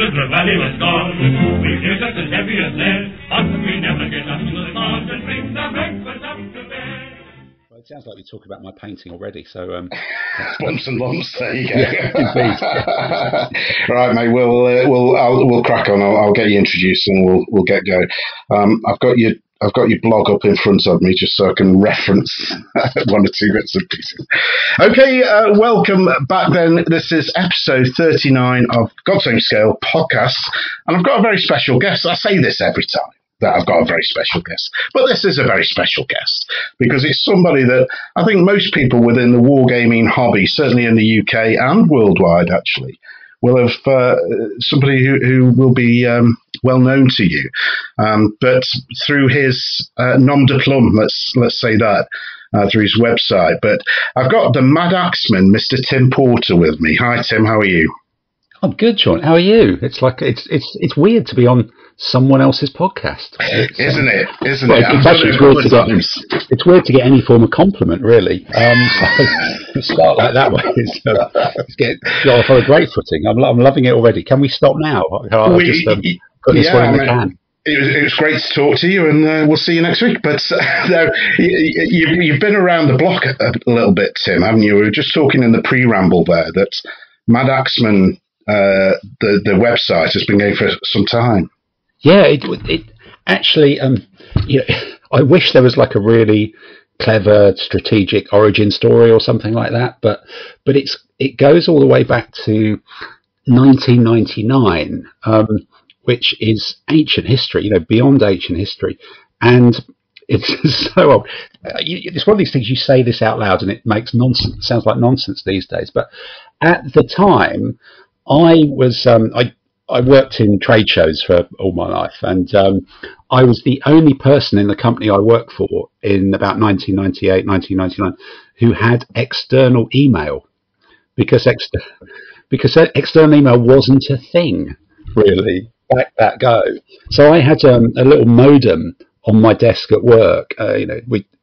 River Valley was gone. We feel just as heavy as lead, but we never get up to the stars and bring the breakfast up to bed. Well, it sounds like we talk about my painting already, so... Bumps and lumps, there you go. Yeah, indeed. Right, mate, we'll crack on. I'll get you introduced and we'll get going. I've got your blog up in front of me just so I can reference one or two bits and pieces. Okay, welcome back then. This is episode 39 of God's Own Scale podcast, and I've got a very special guest. I say this every time, that I've got a very special guest. But this is a very special guest because it's somebody that I think most people within the wargaming hobby, certainly in the UK and worldwide actually, will have somebody who will be well known to you. But through his nom de plume, let's say that, through his website. But I've got the Madaxeman, Mr. Tim Porter, with me. Hi, Tim. How are you? I'm good, Sean. How are you? It's like it's weird to be on someone else's podcast, isn't it? It's weird to get any form of compliment, really. So start like that way. It's get off on a great footing. I'm loving it already. Can we stop now? Put this one in the can. It was great to talk to you, and we'll see you next week. But you've been around the block a little bit, Tim, haven't you? We were just talking in the pre-ramble there that Madaxeman, the website, has been going for some time. Yeah, it actually, I wish there was like a really clever strategic origin story or something like that, but it goes all the way back to 1999, which is ancient history, beyond ancient history, and it's so old. It's one of these things you say this out loud and it makes nonsense, sounds like nonsense these days, but at the time, I was I worked in trade shows for all my life, and I was the only person in the company I worked for in about 1998, 1999 who had external email, because external email wasn't a thing really back that go. So I had a little modem on my desk at work.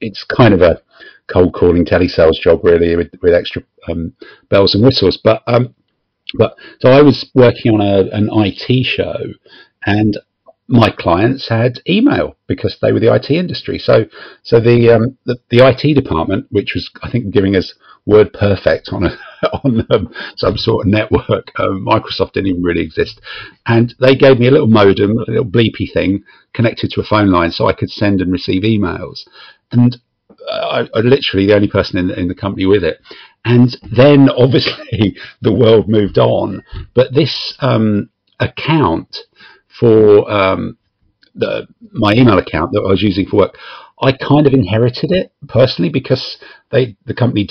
It's kind of a cold calling telesales job really, with extra bells and whistles, but so I was working on an IT show, and my clients had email because they were the IT industry. So the IT department, which was I think giving us WordPerfect on some sort of network, Microsoft didn't even really exist, and they gave me a little modem, a little bleepy thing connected to a phone line, so I could send and receive emails, and I literally the only person in the company with it. And then obviously the world moved on, but this account for my email account that I was using for work, I kind of inherited it personally because the company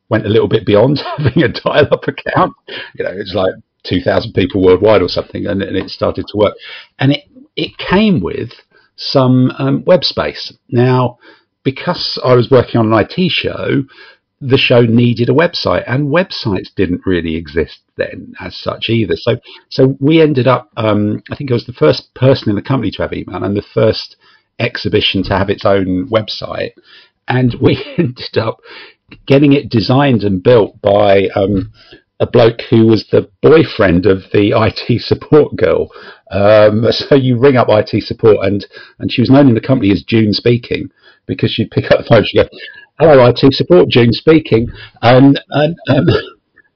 went a little bit beyond having a dial-up account. It's like 2,000 people worldwide or something, and it started to work. And it came with some web space. Now, because I was working on an IT show, the show needed a website, and websites didn't really exist then as such either. So we ended up, I think I was the first person in the company to have email and the first exhibition to have its own website. And we ended up getting it designed and built by a bloke who was the boyfriend of the IT support girl. So you ring up IT support, and she was known in the company as June Speaking, because she'd pick up the phone, she'd go, "Hello, IT support, June speaking," and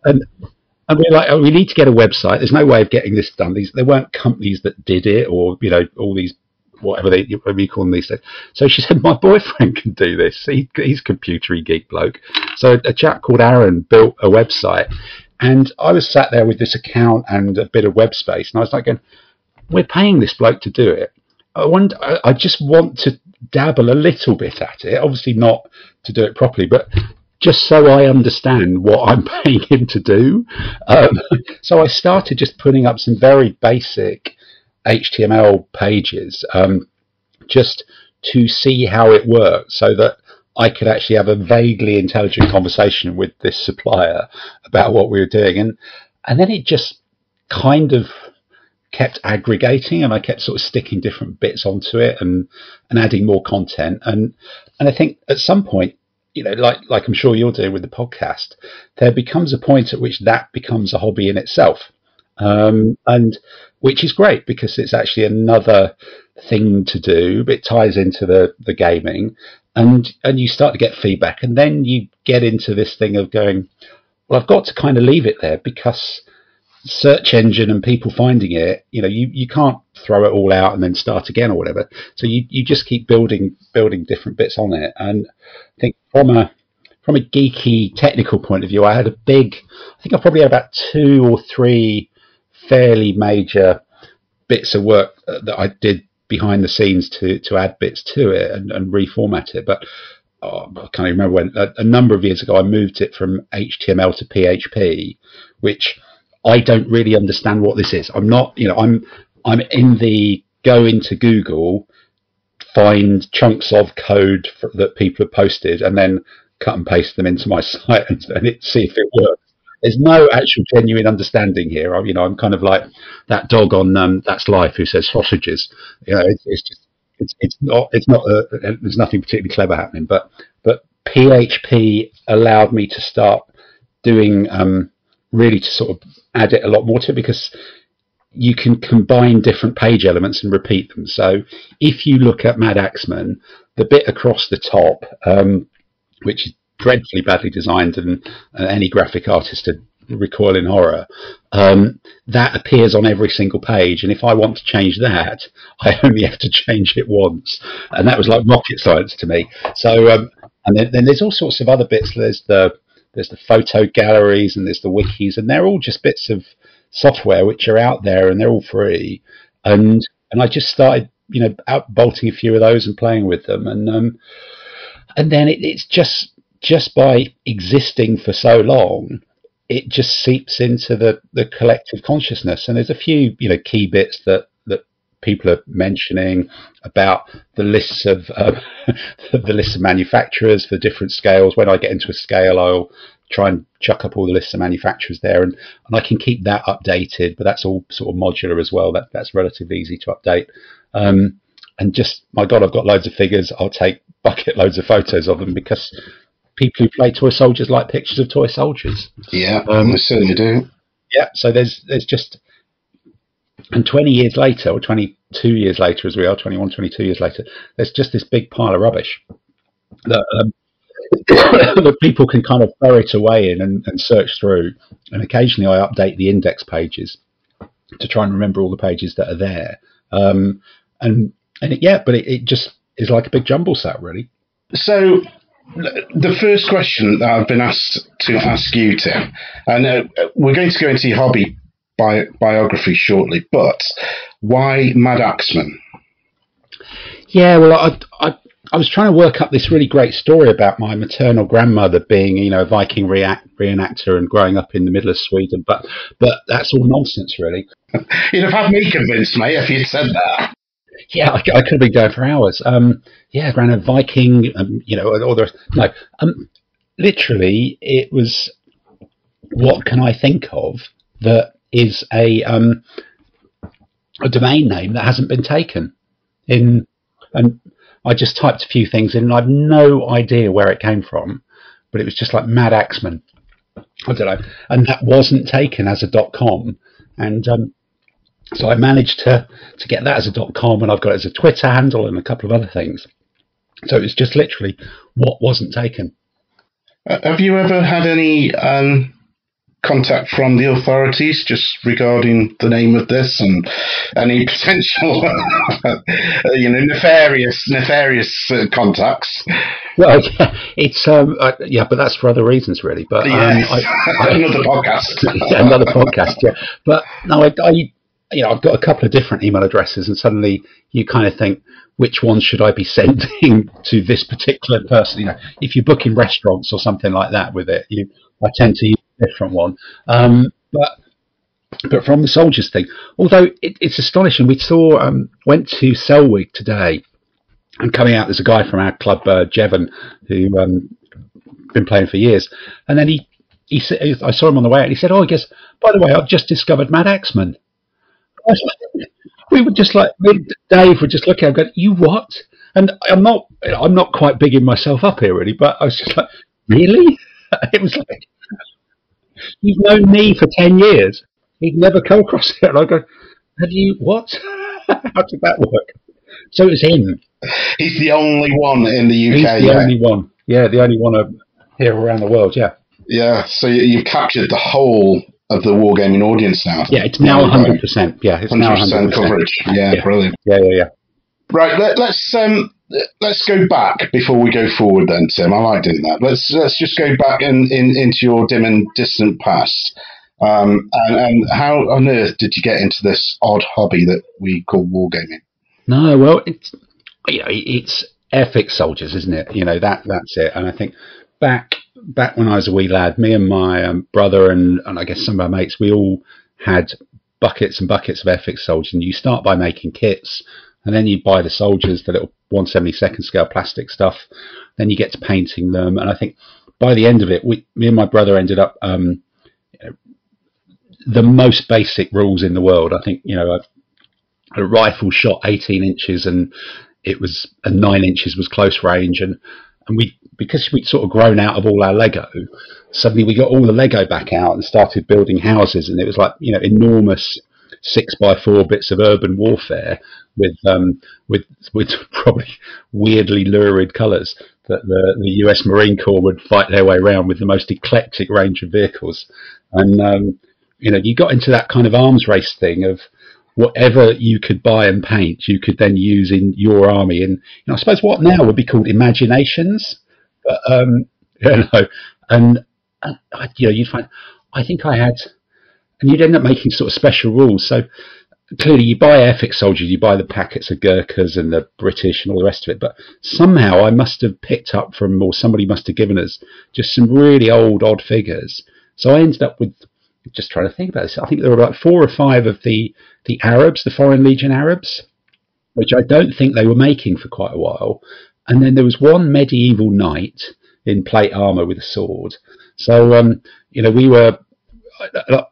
we're like, "Oh, we need to get a website. There's no way of getting this done." There weren't companies that did it, or all these whatever you call them these days. So she said, "My boyfriend can do this. He's a computery geek bloke." So a chap called Aaron built a website, and I was sat there with this account and a bit of web space, and I was like, going, "We're paying this bloke to do it. I just want to dabble a little bit at it, obviously not to do it properly, but just so I understand what I'm paying him to do." So I started just putting up some very basic HTML pages, just to see how it worked, so that I could actually have a vaguely intelligent conversation with this supplier about what we were doing. And then it just kind of kept aggregating, and I kept sort of sticking different bits onto it and adding more content. And I think at some point, like I'm sure you're doing with the podcast, there becomes a point at which that becomes a hobby in itself. and which is great because it's actually another thing to do. It ties into the gaming, and you start to get feedback, and then you get into this thing of going, well, I've got to kind of leave it there because search engine and people finding it, you can't throw it all out and then start again or whatever. So you just keep building different bits on it. And I think from a geeky technical point of view, I probably had about 2 or 3 fairly major bits of work that I did behind the scenes to add bits to it and reformat it. But I can't even remember when. A number of years ago, I moved it from HTML to PHP, which I don't really understand what this is. I'm not, I'm in the go into Google, find chunks of code that people have posted, and then cut and paste them into my site and see if it works. There's no actual genuine understanding here. I'm kind of like that dog on That's Life who says sausages. It's not. There's nothing particularly clever happening. But PHP allowed me to start doing really to sort of add it a lot more to it, because you can combine different page elements and repeat them. So if you look at Madaxeman, the bit across the top, which is dreadfully badly designed, and any graphic artist would recoil in horror, that appears on every single page. And if I want to change that, I only have to change it once. And that was like rocket science to me. So, and then there's all sorts of other bits. There's the photo galleries and there's the wikis, and they're all just bits of software which are out there and they're all free. And I just started, out bolting a few of those and playing with them. And then it's just by existing for so long, it just seeps into the collective consciousness. And there's a few, key bits that people are mentioning about the lists of manufacturers for different scales. When I get into a scale, I'll try and chuck up all the lists of manufacturers there, and I can keep that updated. But that's all sort of modular as well. That's relatively easy to update. And just, my God, I've got loads of figures. I'll take bucket loads of photos of them, because people who play toy soldiers like pictures of toy soldiers. Yeah, they certainly do. Yeah, so there's just, and 20 years later, or 22 years later as we are, 21, 22 years later, there's just this big pile of rubbish that, that people can kind of throw it away in and search through. And occasionally I update the index pages to try and remember all the pages that are there. But it just is like a big jumble set, really. So the first question that I've been asked to ask you, Tim, and we're going to go into your hobby biography shortly, but why Madaxeman? Yeah, well, I was trying to work up this really great story about my maternal grandmother being, a Viking reenactor and growing up in the middle of Sweden, but that's all nonsense, really. You'd have had me convinced, mate, if you'd said that. Yeah, I could have been going for hours. Ran a Viking, literally, it was, what can I think of that is a domain name that hasn't been taken in, and I just typed a few things in, and I've no idea where it came from, but it was just like Madaxeman. I don't know, and that wasn't taken as a .com, and so I managed to get that as a .com, and I've got it as a Twitter handle and a couple of other things. So it's just literally what wasn't taken. Have you ever had any contact from the authorities just regarding the name of this and any potential, nefarious contacts? Well, it's but that's for other reasons, really. But another podcast. Another podcast, yeah. But no, I've got a couple of different email addresses, and suddenly you kind of think, which one should I be sending to this particular person? If you're booking restaurants or something like that with it, I tend to use a different one. But from the soldiers thing, although it's astonishing, we went to Selwig today, and coming out there's a guy from our club, Jevon, who been playing for years, and then he said, I saw him on the way out, and he said, "Oh, I guess, by the way, I've just discovered Madaxeman." We were just like, Dave would just look at him and go, "You what?" And I'm not quite bigging myself up here, really, but I was just like, really? It was like, you've known me for 10 years. he'd never come across it. And I go, have you, what? How did that work? So it was him. He's the only one in the UK. He's the only one. Yeah, the only one here around the world, yeah. Yeah, so you've captured the whole of the wargaming audience now. Yeah, it's now 100%. Yeah, it's 100% now 100% coverage. Yeah, brilliant. Yeah. Right, let's go back before we go forward then, Tim. I like doing that. Let's just go back into your dim and distant past. And how on earth did you get into this odd hobby that we call wargaming? No, well, it's airfix soldiers, isn't it? That's it. And I think back when I was a wee lad, me and my brother and I guess some of our mates, we all had buckets and buckets of airfix soldiers. And you start by making kits, and then you buy the soldiers, the little 1/72 scale plastic stuff. Then you get to painting them. And I think by the end of it, me and my brother ended up the most basic rules in the world. I think, a rifle shot 18 inches and 9 inches was close range. And because we'd sort of grown out of all our Lego, suddenly we got all the Lego back out and started building houses. And it was like, enormous 6x4 bits of urban warfare with probably weirdly lurid colours that the US Marine Corps would fight their way around with the most eclectic range of vehicles. And, you got into that kind of arms race thing of whatever you could buy and paint, you could then use in your army. And I suppose what now would be called imaginations. But, and you'd find, I think I had, and you'd end up making sort of special rules. So clearly you buy airfix soldiers, you buy the packets of Gurkhas and the British and all the rest of it. But somehow I must have picked up from, or somebody must have given us just some really old, odd figures. So I ended up with, just trying to think about this, I think there were like 4 or 5 of the Arabs, the Foreign Legion Arabs, which I don't think they were making for quite a while. And then there was one medieval knight in plate armour with a sword. So, we were,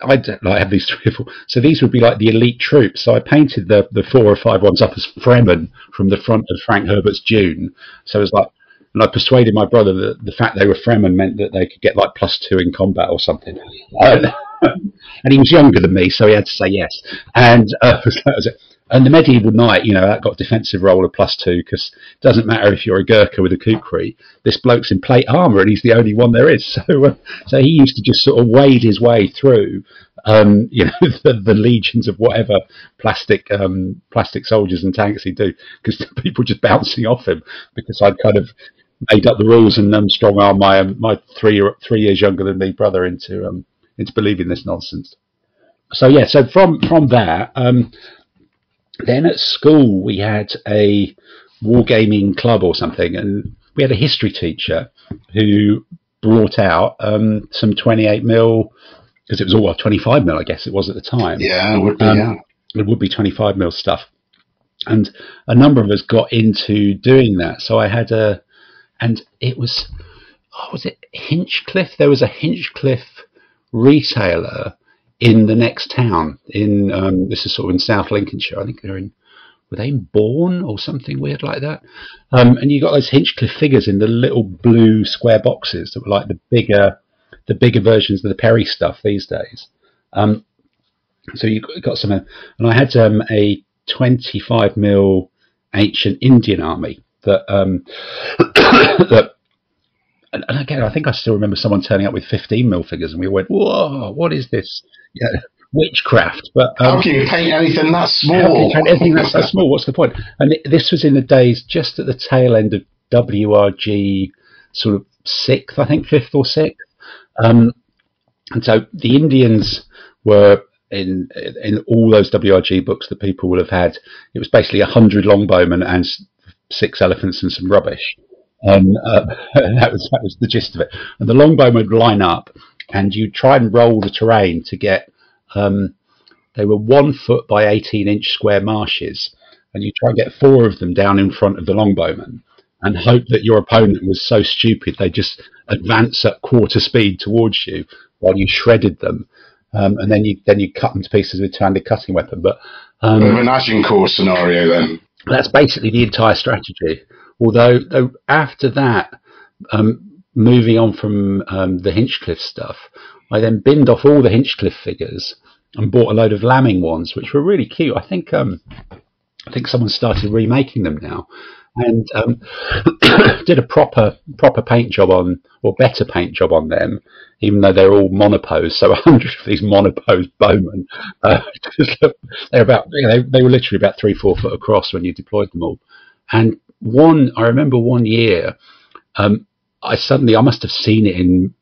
I have these 3 or 4. So these would be like the elite troops. So I painted the 4 or 5 ones up as Fremen from the front of Frank Herbert's Dune. So it was like, and I persuaded my brother that the fact they were Fremen meant that they could get like +2 in combat or something. And he was younger than me, so he had to say yes. And that was it. And the medieval knight, that got a defensive roll of +2 because it doesn't matter if you're a Gurkha with a kukri. This bloke's in plate armour and he's the only one there is. So he used to just sort of wade his way through, the legions of whatever plastic soldiers and tanks he'd do, because people just bouncing off him because I'd kind of made up the rules and strong arm my 3 years younger than me brother into believing this nonsense. So yeah, so from that, then at school we had a wargaming club or something, and we had a history teacher who brought out some 28mm, because it was all 25mm, I guess it was at the time. Yeah, it would be. Yeah, it would be 25mm stuff, and a number of us got into doing that. So I had and it was, was it Hinchcliffe? There was a Hinchcliffe retailer in the next town in this is sort of in South Lincolnshire. I think were they in Bourne or something weird like that? And you got those Hinchcliffe figures in the little blue square boxes that were like the bigger versions of the Perry stuff these days. So you got some, and I had a 25mm ancient Indian army that that. And again, I think I still remember someone turning up with 15mm figures, and we went, "Whoa, what is this? Yeah, witchcraft!" But how can you paint anything that small? How can you paint anything that's so small? What's the point? And this was in the days just at the tail end of WRG, sort of 6th, I think 5th or 6th. And so the Indians were in all those WRG books that people will have had. It was basically 100 longbowmen and 6 elephants and some rubbish. And that was the gist of it. And the longbowmen would line up, and you'd try and roll the terrain to get. They were 1 foot by 18-inch square marshes, and you try and get 4 of them down in front of the longbowmen, and hope that your opponent was so stupid they just advance at quarter speed towards you while you shredded them, and then you cut them to pieces with a two-handed cutting weapon. But an Agincourt scenario then. That's basically the entire strategy. Although after that, moving on from the Hinchcliffe stuff, I then binned off all the Hinchcliffe figures and bought a load of lambing ones, which were really cute. I think someone started remaking them now, and did a proper paint job on, or better paint job on them, even though they're all monopose. So 100 of these monopose bowmen, they're about, they were literally about 3-4 foot across when you deployed them all. And I remember one year, I must have seen it in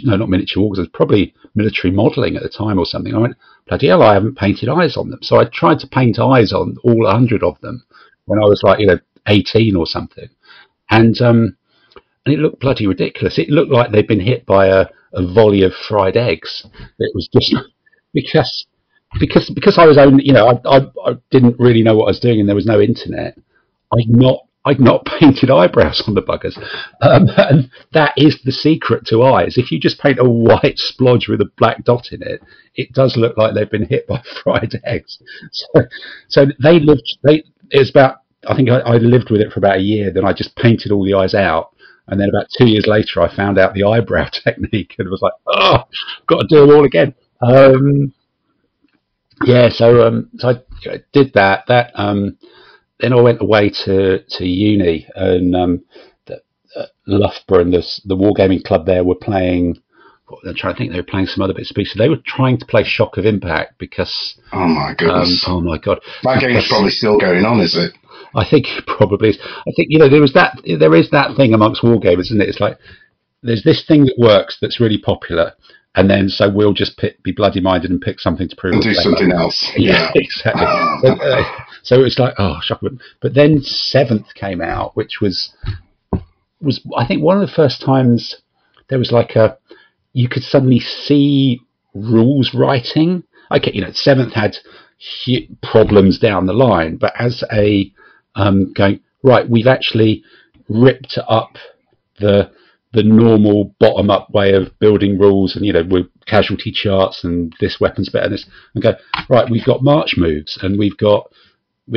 not miniature walks, it was probably military modelling at the time or something. I went, bloody hell, I haven't painted eyes on them. So I tried to paint eyes on all 100 of them when I was 18 or something. And it looked bloody ridiculous. It looked like they'd been hit by a volley of fried eggs. It was just because I was only, I didn't really know what I was doing, and there was no internet. I'd not painted eyebrows on the buggers. And that is the secret to eyes. If you just paint a white splodge with a black dot in it, it does look like they've been hit by fried eggs. So it was about, I think I lived with it for about a year, then I just painted all the eyes out. And then about 2 years later, I found out the eyebrow technique and was like, oh, got to do them all again. So I did that. Then I went away to uni, and Loughborough and the wargaming club there were playing. I'm trying to think, they were playing some other bits of pieces. They were trying to play Shock of Impact because. Oh my goodness! Oh my god! That game's probably still going on, is it? I think it probably is. I think there is that thing amongst wargamers, isn't it? It's like there's this thing that works that's really popular. And then, so we'll just be bloody minded and pick something to prove. And do something else. Yeah, exactly. So it's like, oh, shocking. But then 7th came out, which was I think one of the first times there was you could suddenly see rules writing. Okay, 7th had problems down the line, but as going, right, we've actually ripped up the normal bottom-up way of building rules, and with casualty charts and this weapon's better than this, and go, right, we've got march moves, and we're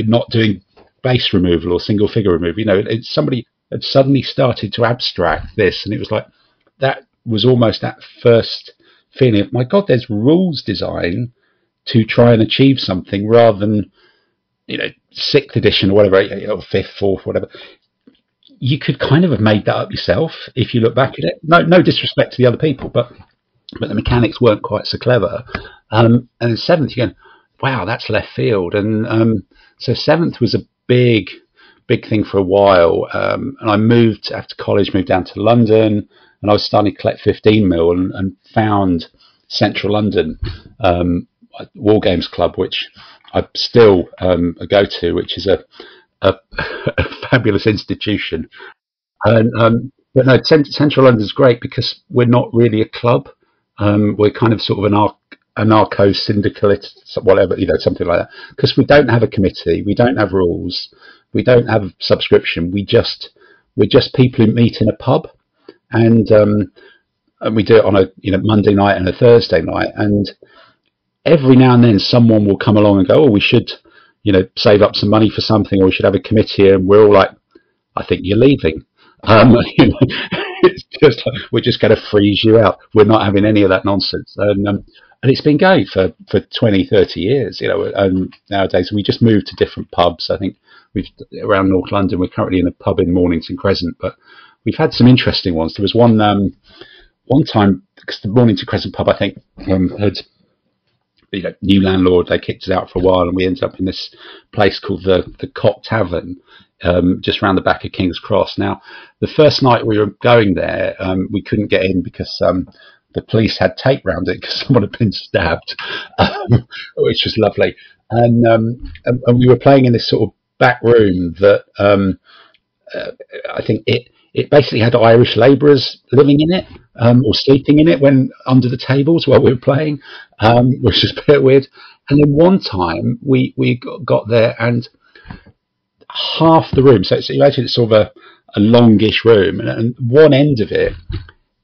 not doing base removal or single figure removal. Somebody had suddenly started to abstract this, and it was like that was almost that first feeling of, my God, there's rules design to try and achieve something rather than 6th edition or whatever, 5th, 4th, whatever. You could kind of have made that up yourself if you look back at it. No disrespect to the other people, but the mechanics weren't quite so clever. And in 7th, you're going, wow, that's left field. And so 7th was a big thing for a while. And I moved after college, moved down to London, and I was starting to collect 15mm and found Central London War Games Club, which I still go to, which is a fabulous institution. And but no, Central London's great because we're not really a club. We're kind of sort of an anarcho-syndicalist, whatever, something like that. Because we don't have a committee, we don't have rules, we don't have subscription. We're just people who meet in a pub, and we do it on a Monday night and a Thursday night. And every now and then, someone will come along and go, "Oh, we should." Save up some money for something, or we should have a committee, and we're all like, I think you're leaving. It's just like, we're just going to freeze you out. We're not having any of that nonsense. And it's been going for 20, 30 years, nowadays. We just moved to different pubs. I think around North London, we're currently in a pub in Mornington Crescent, but we've had some interesting ones. There was one time, because the Mornington Crescent pub, I think, had new landlord, they kicked us out for a while, and we ended up in this place called the Cock Tavern, just round the back of King's Cross. Now, the first night we were going there, we couldn't get in because the police had tape round it because someone had been stabbed, which was lovely. And we were playing in this sort of back room that I think it basically had Irish labourers living in it, or sleeping in it when under the tables while we were playing, which is a bit weird. And then one time we got there, and half the room, so you imagine it's sort of a longish room, and one end of it,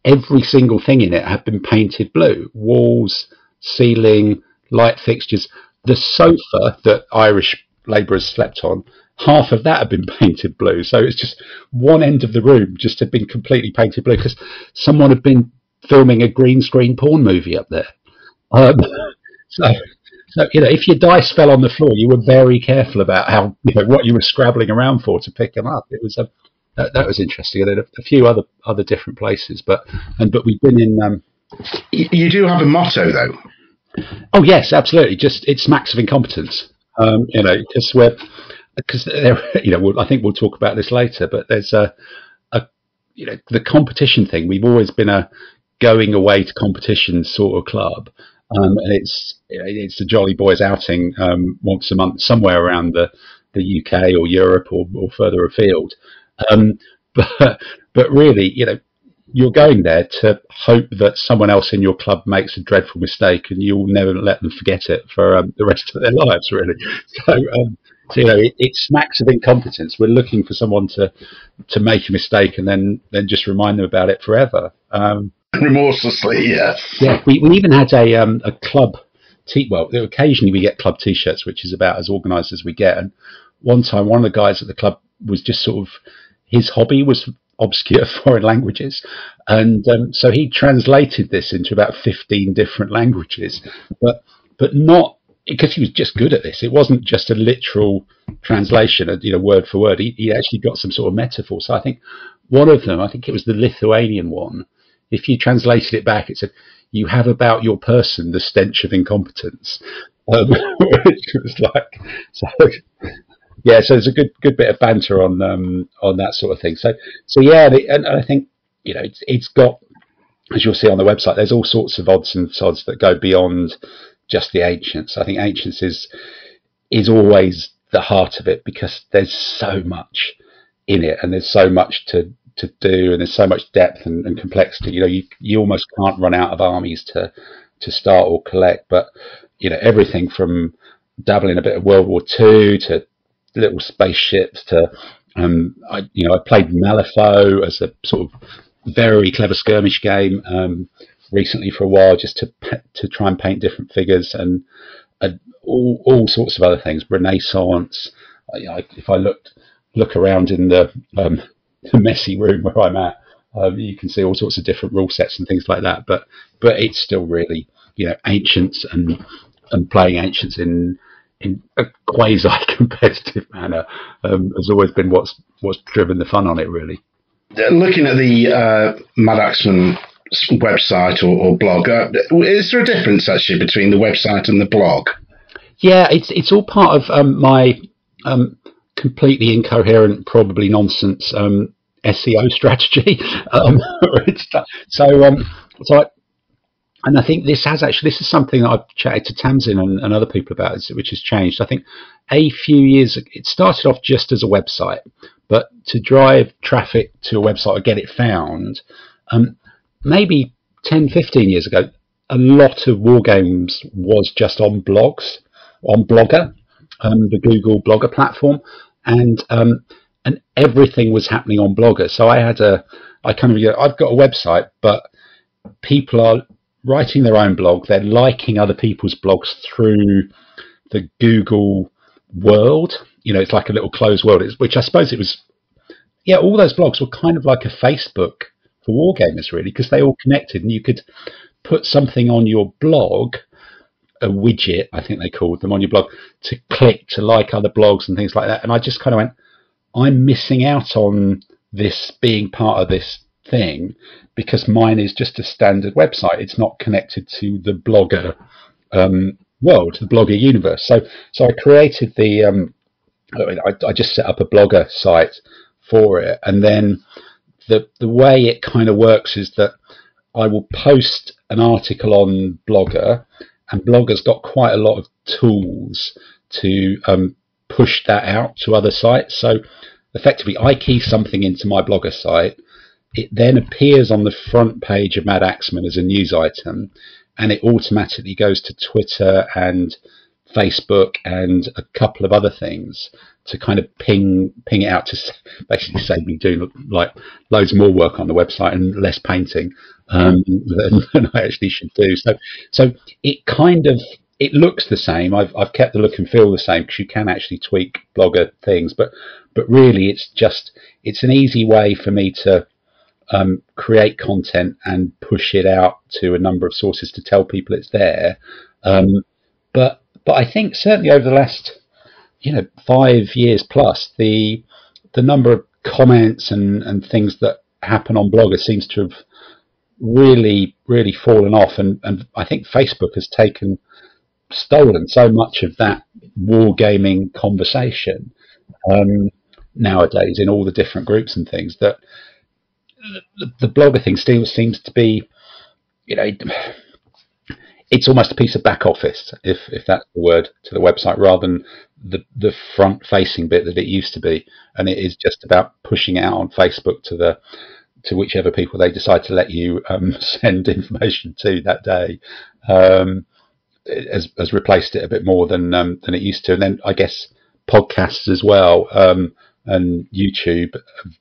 every single thing in it had been painted blue. Walls, ceiling, light fixtures. The sofa that Irish labourers slept on, half of that had been painted blue. So it's just one end of the room just had been completely painted blue because someone had been filming a green screen porn movie up there. So, if your dice fell on the floor, you were very careful about how what you were scrabbling around for to pick them up. It was that was interesting. And then a few other different places, but we've been in. You do have a motto, though. Oh yes, absolutely. Just it smacks of incompetence. Because I think we'll talk about this later. But there's the competition thing. We've always been a going away to competition sort of club. And it's the Jolly Boys outing once a month somewhere around the UK or Europe or further afield. But really, you're going there to hope that someone else in your club makes a dreadful mistake, and you'll never let them forget it for the rest of their lives, really. So it smacks of incompetence. We're looking for someone to make a mistake and then just remind them about it forever. Remorselessly, yes. Yeah, we even had a club occasionally we get club T-shirts, which is about as organised as we get. And one time, one of the guys at the club was just sort of, his hobby was obscure foreign languages, and so he translated this into about 15 different languages, but not because he was just good at this. It wasn't just a literal translation, word for word. He actually got some sort of metaphor. So I think one of them, I think it was the Lithuanian one, if you translated it back, it said, "You have about your person the stench of incompetence," which was like, so yeah. So there's a good bit of banter on that sort of thing. So yeah, and I think it's got, as you'll see on the website, there's all sorts of odds and sods that go beyond just the ancients. I think ancients is always the heart of it, because there's so much in it, and there's so much to do, and there's so much depth and complexity. You almost can't run out of armies to start or collect. But everything from dabbling a bit of World War II to little spaceships to I played Malifaux as a sort of very clever skirmish game recently for a while, just to try and paint different figures, and all sorts of other things. Renaissance. If I look around in the messy room where I'm at, you can see all sorts of different rule sets and things like that. But it's still really ancients and playing ancients in a quasi competitive manner has always been what's driven the fun on it, really. Looking at the Madaxeman website or blog, is there a difference actually between the website and the blog? Yeah, it's all part of my completely incoherent, probably nonsense SEO strategy. And I think this is something that I've chatted to Tamsin and other people about, which has changed. I think a few years ago, it started off just as a website, but to drive traffic to a website or get it found, maybe 10, 15 years ago, a lot of wargames was just on blogs, on Blogger, the Google Blogger platform, and everything was happening on Blogger. So I've got a website, but people are writing their own blog. They're liking other people's blogs through the Google world. It's like a little closed world, which I suppose it was. Yeah, all those blogs were kind of like a Facebook for wargamers, really, because they all connected, and you could put something on your blog, a widget, I think they called them, on your blog, to click to like other blogs and things like that. And I just kind of went, I'm missing out on this being part of this thing, because mine is just a standard website. It's not connected to the Blogger world, the Blogger universe. So I created I just set up a Blogger site for it, and then the way it kind of works is that I will post an article on Blogger, and Blogger's got quite a lot of tools to push that out to other sites. So effectively, I key something into my Blogger site. It then appears on the front page of Madaxeman as a news item, and it automatically goes to Twitter and Facebook and a couple of other things to kind of ping it out, to basically save me doing like loads more work on the website and less painting than I actually should do. So it looks the same. I've kept the look and feel the same, because you can actually tweak Blogger things, but really it's an easy way for me to create content and push it out to a number of sources to tell people it's there, but I think certainly over the last 5 years plus, the number of comments and things that happen on Blogger seems to have really fallen off, and I think Facebook has stolen so much of that wargaming conversation nowadays in all the different groups and things, that the Blogger thing still seems to be, it's almost a piece of back office, if that's the word, to the website, rather than the front facing bit that it used to be. And it is just about pushing it out on Facebook to whichever people they decide to let you send information to that day. Has replaced it a bit more than it used to. And then I guess podcasts as well, and YouTube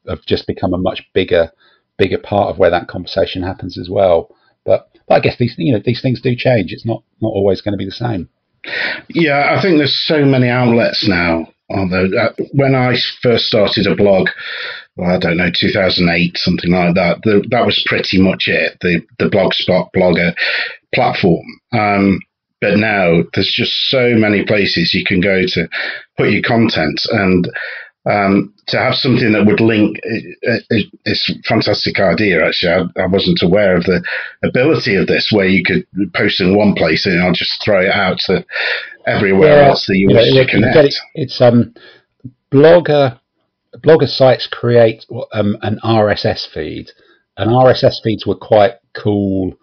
have just become a much bigger part of where that conversation happens as well. But I guess these things do change. It's not always going to be the same. Yeah, I think there's so many outlets now. Although when I first started a blog, I don't know, 2008, something like that, that was pretty much it, the Blogspot Blogger platform. But now there's just so many places you can go to put your content, and to have something that would link it's a fantastic idea. Actually, I wasn't aware of the ability of this, where you could post in one place and I'll just throw it out to everywhere else that you wish to connect. It's Blogger sites create an RSS feed, and RSS feeds were quite cool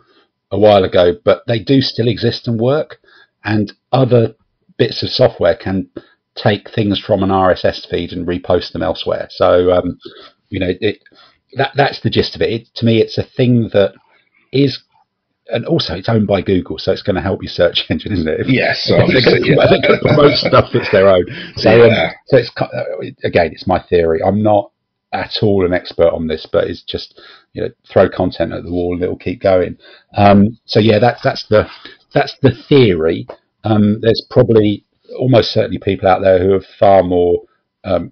a while ago, but they do still exist and work, and other bits of software can take things from an RSS feed and repost them elsewhere. So that's the gist of it. To me, it's a thing that is, and also it's owned by Google, so it's going to help your search engine, isn't it? Yes, obviously. They're going to promote stuff that's their own. So, so it's, again, it's my theory. I'm not at all an expert on this, but it's just throw content at the wall and it'll keep going. So yeah, that's the theory. There's probably almost certainly people out there who are far more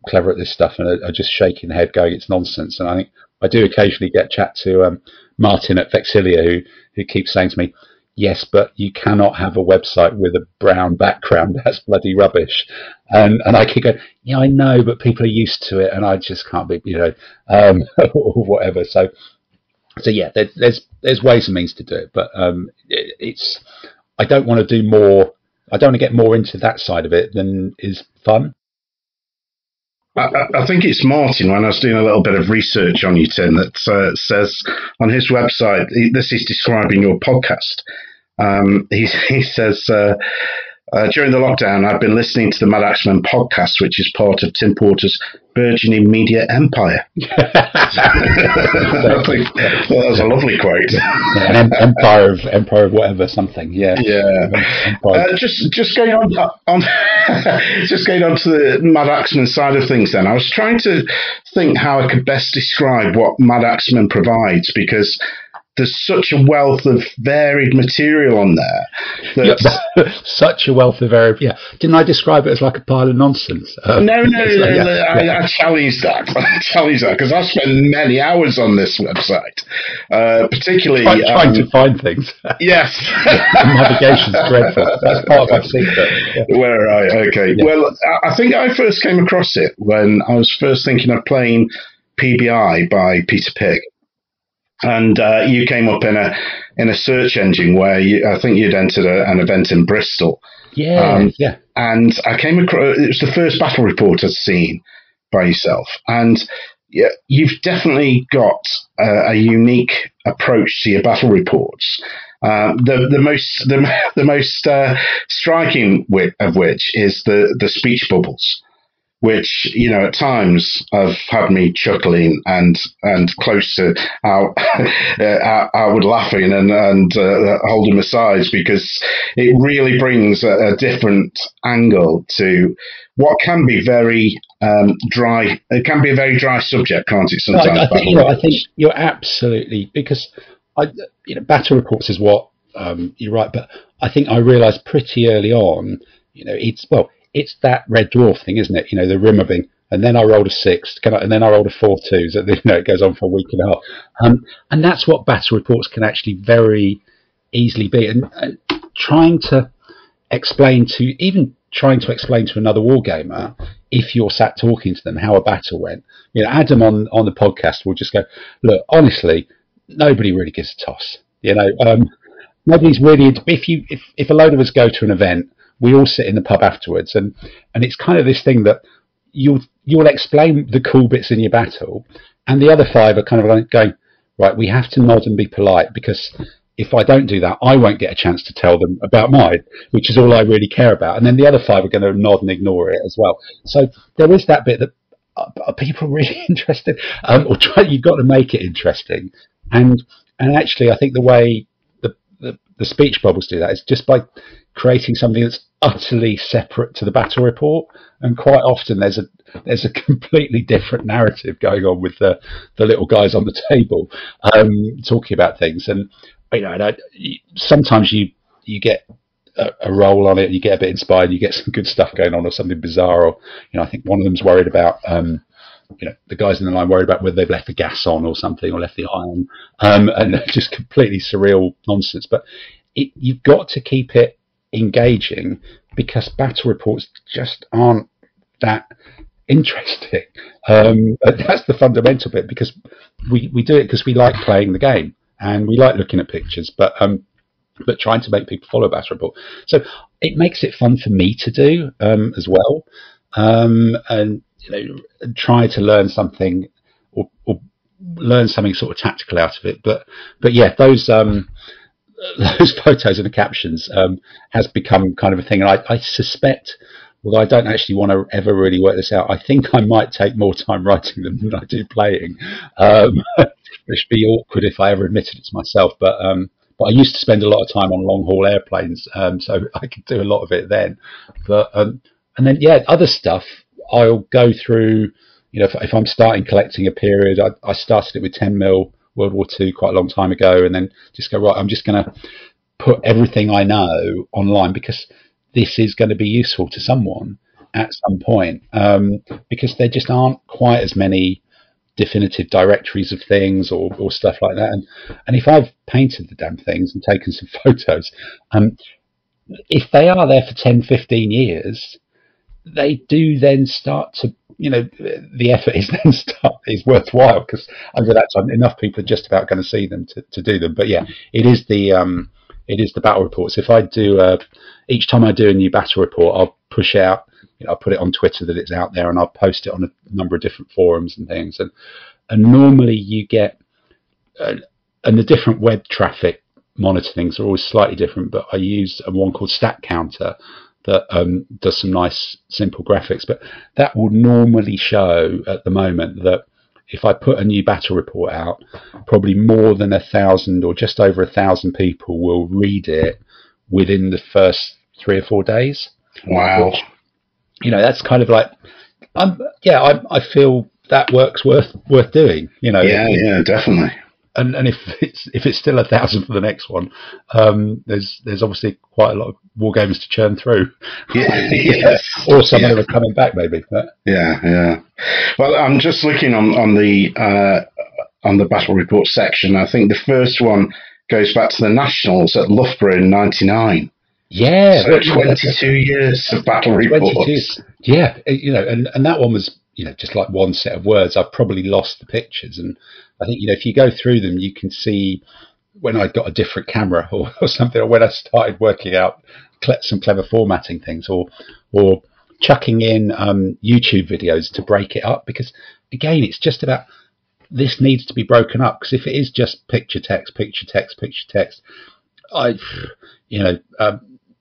clever at this stuff and are just shaking their head going, it's nonsense. And I think I do occasionally get chat to Martin at Vexilia, who keeps saying to me, yes, but you cannot have a website with a brown background. That's bloody rubbish. And I keep going, yeah, I know, but people are used to it, and I just can't be, or whatever. So yeah, there's ways and means to do it, but I don't want to do more. I don't want to get more into that side of it than is fun. I think it's Martin, when I was doing a little bit of research on you, Tim, that says on his website, this is describing your podcast. He says, during the lockdown, I've been listening to the Madaxeman Podcast, which is part of Tim Porter's burgeoning media empire. I think that was a lovely quote. Yeah, empire of whatever, something. Yeah. Just going on to the Madaxeman side of things. Then I was trying to think how I could best describe what Madaxeman provides, because there's such a wealth of varied material on there. Such a wealth of varied. Yeah. Didn't I describe it as like a pile of nonsense? No. I challenge that. Because I've spent many hours on this website, particularly trying to find things. Yes. Navigation's dreadful. That's part of my secret. Yeah. Where are I? Okay. Yeah. Well, I think I first came across it when I was first thinking of playing PBI by Peter Pig. And you came up in a search engine where I think you'd entered an event in Bristol. Yeah. And I came across, it was the first battle report I'd seen by yourself. And yeah, you've definitely got a unique approach to your battle reports. The most striking of which is the speech bubbles, which, at times have had me chuckling and close to outward laughing and holding my sides, because it really brings a different angle to what can be very dry. It can be a very dry subject, can't it? Sometimes. I think you're absolutely, because battle reports is what you're right, but I think I realised pretty early on, it's that red dwarf thing, isn't it? The Rimmerving, and then I rolled a 6, and then I rolled a 4-2. So it goes on for a week and a half, and that's what battle reports can actually very easily be. And trying to, explain to, even trying to explain to another wargamer, if you're sat talking to them, how a battle went. You know, Adam on the podcast will just go, look, honestly, nobody really gives a toss. You know, nobody's really. If a load of us go to an event, we all sit in the pub afterwards, and it's kind of this thing that you'll explain the cool bits in your battle, and the other five are kind of like going, right, we have to nod and be polite, because if I don't do that, I won't get a chance to tell them about mine, which is all I really care about. And then the other five are going to nod and ignore it as well. So there is that bit that are people really interested, you've got to make it interesting. And actually, I think the way the speech bubbles do that is just by creating something that's utterly separate to the battle report. And quite often there's a completely different narrative going on with the little guys on the table talking about things. And you know, sometimes you get a roll on it, you get a bit inspired, you get some good stuff going on, or something bizarre. Or you know, I think one of them's worried about you know, the guys in the line worried about whether they've left the gas on or something, or left the iron, and just completely surreal nonsense. But you've got to keep it engaging, because battle reports just aren't that interesting. That's the fundamental bit, because we do it because we like playing the game and we like looking at pictures, but trying to make people follow a battle report. So it makes it fun for me to do as well, and you know, try to learn something or learn something sort of tactical out of it. But yeah, those photos and the captions has become kind of a thing. And I suspect, although I don't actually want to ever really work this out, I think I might take more time writing them than I do playing, which would be awkward if I ever admitted it to myself. But I used to spend a lot of time on long haul airplanes, so I could do a lot of it then. But and then yeah, other stuff I'll go through. You know, if I'm starting collecting a period, I started it with 10mm World War II quite a long time ago, and then just go, right, I'm just going to put everything I know online, because this is going to be useful to someone at some point, because there just aren't quite as many definitive directories of things or stuff like that. And if I've painted the damn things and taken some photos, if they are there for 10, 15 years, they do then start to, you know, the effort is worthwhile, because over that time enough people are just about going to see them to do them. But yeah, it is the battle reports. If I do each time I do a new battle report, I'll push out, you know, I'll put it on Twitter that it's out there, and I'll post it on a number of different forums and things. And normally you get and the different web traffic monitor things are always slightly different, but I use one called Stat Counter that does some nice simple graphics. But that will normally show at the moment that if I put a new battle report out, probably more than 1,000 or just over 1,000 people will read it within the first 3 or 4 days. Wow. Which, you know, that's kind of like, I feel that work's worth doing. You know. Yeah, definitely. And if it's still 1,000 for the next one, there's obviously quite a lot of war games to churn through. Yeah, yes. Or some of them are coming back, maybe. Yeah. Well, I'm just looking on the battle report section. I think the first one goes back to the Nationals at Loughborough in '99. Yeah, so 22 years of battle reports. Yeah, you know, and that one was, you know, just like one set of words. I've probably lost the pictures, and I think, you know, if you go through them, you can see when I got a different camera or something, or when I started working out some clever formatting things, or chucking in YouTube videos to break it up, because again, it's just about, this needs to be broken up, because if it is just picture text,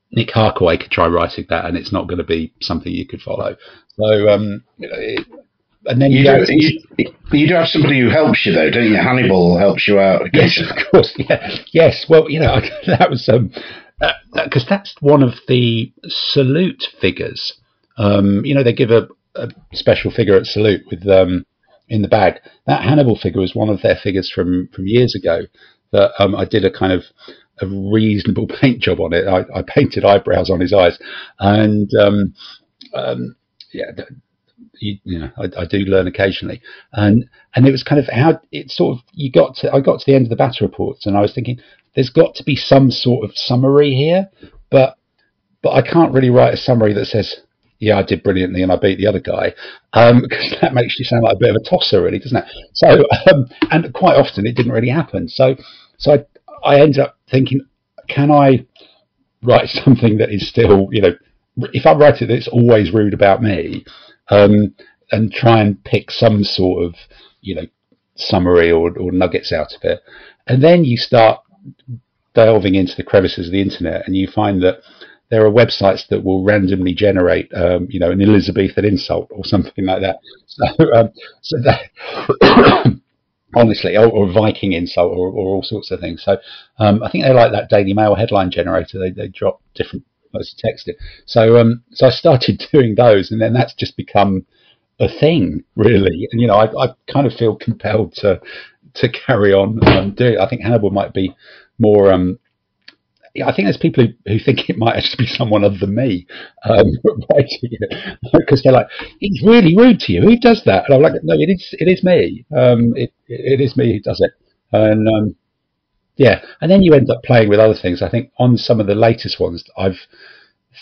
Nick Harkaway could try writing that, and it's not going to be something you could follow. So, you know, and then you do have somebody who helps you, though, don't you? Hannibal helps you out. Yes, of course. Yeah. Yes. Well, you know, that was because that's one of the salute figures. You know, they give a special figure at salute with in the bag. That Hannibal figure was one of their figures from years ago. That I did a kind of a reasonable paint job on it. I painted eyebrows on his eyes, and you know, I do learn occasionally, and it was kind of how it sort of I got to the end of the battle reports, and I was thinking there's got to be some sort of summary here, but but I can't really write a summary that says, yeah, I did brilliantly and I beat the other guy, because that makes you sound like a bit of a tosser, really, doesn't it? So, and quite often it didn't really happen. So I ended up thinking, can I write something that is still, if I write it that's always rude about me, and try and pick some sort of, summary or nuggets out of it. And then you start delving into the crevices of the internet and you find that there are websites that will randomly generate, an Elizabethan insult or something like that. So that honestly, or Viking insult or all sorts of things. So I think they like that Daily Mail headline generator. They drop different loads of text in. So I started doing those, and then that's just become a thing, really. And I kind of feel compelled to carry on doing it. I think Hannibal might be more. I think there's people who think it might actually be someone other than me writing it, because they're like, it's really rude to you. Who does that? And I'm like, no, it is me. It is me who does it. And and then you end up playing with other things. I think on some of the latest ones, I've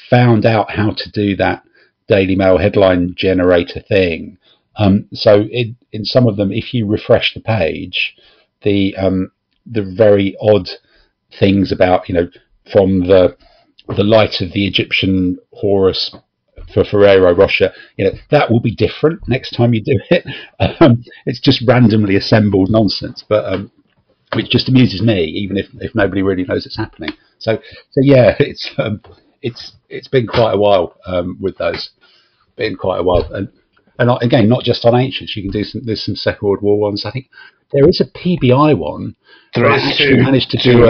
found out how to do that Daily Mail headline generator thing. So in some of them, if you refresh the page, the very odd things about, from the light of the Egyptian Horus for Ferrero Rocher, that will be different next time you do it. It's just randomly assembled nonsense, but which just amuses me, even if nobody really knows it's happening. So yeah, it's been quite a while with those. Been quite a while, and again, not just on ancients. You can do there's some Second World War ones. I think there is a PBI one. I actually managed to do.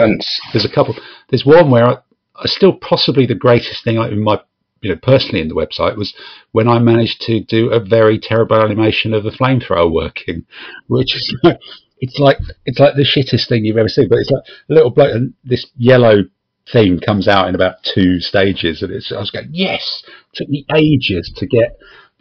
There's a couple. There's one where I still possibly the greatest thing in my, personally in the website was when I managed to do a very terrible animation of a flamethrower working, which is it's like the shittest thing you've ever seen. But it's like a little bloke, and this yellow thing comes out in about 2 stages, and I was going, yes. It took me ages to get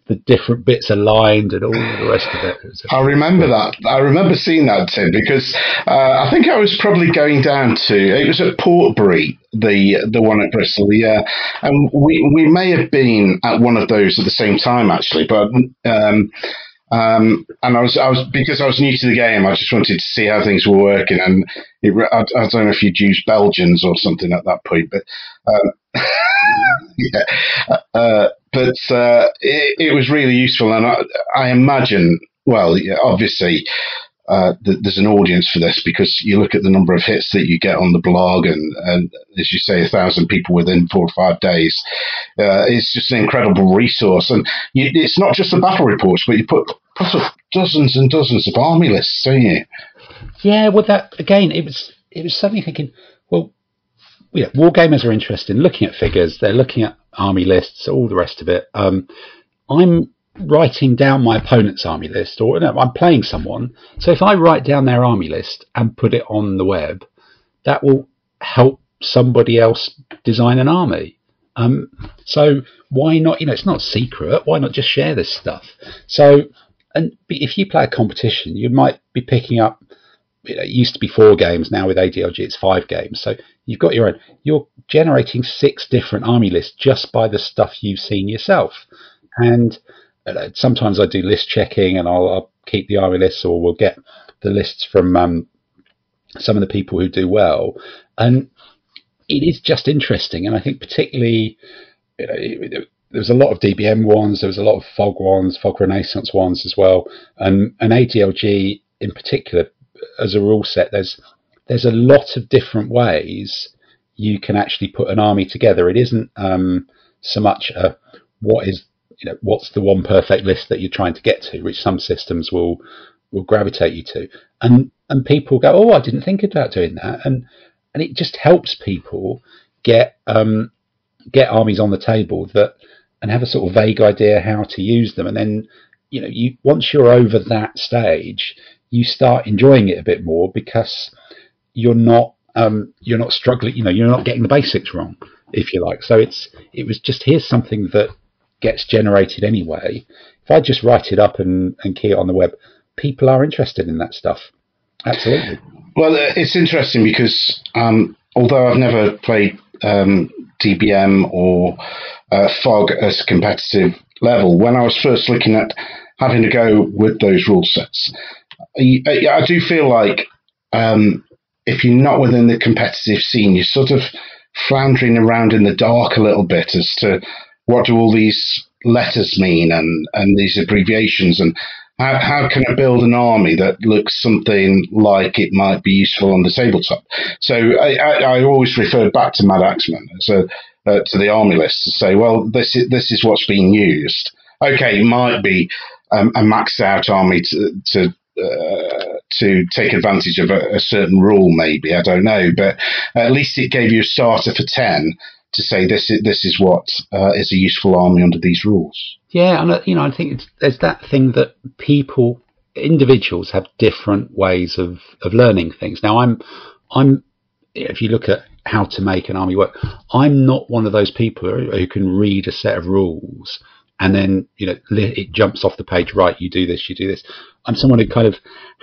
the different bits aligned and all the rest of it. I remember that. I remember seeing that, Tim, because I think I was probably going down to, it was at Portbury, the one at Bristol, yeah. And we may have been at one of those at the same time, actually, but and I was because I was new to the game, I just wanted to see how things were working, and I don't know if you'd used Belgians or something at that point, but it was really useful, and I imagine, well, yeah, obviously there's an audience for this, because you look at the number of hits that you get on the blog, and as you say, 1,000 people within 4 or 5 days. It's just an incredible resource, and it's not just the battle reports, but you put up dozens and dozens of army lists, don't you? Yeah, well, that again, it was suddenly thinking, well, wargamers are interested in looking at figures. They're looking at army lists, all the rest of it. I'm writing down my opponent's army list, or no, I'm playing someone. So if I write down their army list and put it on the web, that will help somebody else design an army. So why not? It's not secret. Why not just share this stuff? So, and if you play a competition, you might be picking up. It used to be 4 games. Now with ADLG, it's 5 games. So you've got your own. You're generating 6 different army lists just by the stuff you've seen yourself. And sometimes I do list checking, and I'll keep the army lists, or we'll get the lists from some of the people who do well. And it is just interesting. And I think particularly, there was a lot of DBM ones, there was a lot of Fog ones, Fog Renaissance ones as well, and ADLG in particular. As a rule set, there's a lot of different ways you can actually put an army together. It isn't so much what's the one perfect list that you're trying to get to, which some systems will gravitate you to, and people go, oh, I didn't think about doing that, and it just helps people get armies on the table and have a sort of vague idea how to use them, and then you once you're over that stage, you start enjoying it a bit more, because you're not struggling. You're not getting the basics wrong, if you like. So it was just, here's something that gets generated anyway. If I just write it up and key it on the web, people are interested in that stuff. Absolutely. Well, it's interesting because although I've never played DBM or FOG as a competitive level. When I was first looking at having to go with those rule sets, I do feel like if you're not within the competitive scene, you're sort of floundering around in the dark a little bit as to what do all these letters mean and these abbreviations, and how can I build an army that looks something like it might be useful on the tabletop? So I always refer back to Madaxeman to the army list to say, well, this is what's being used. Okay, it might be a maxed out army to take advantage of a certain rule, maybe, I don't know, but at least it gave you a starter for 10 to say this is what is a useful army under these rules. Yeah, and I think there's that thing that individuals have different ways of learning things. Now, I'm if you look at how to make an army work, I'm not one of those people who can read a set of rules and then it jumps off the page. Right, you do this, you do this. I'm someone who kind of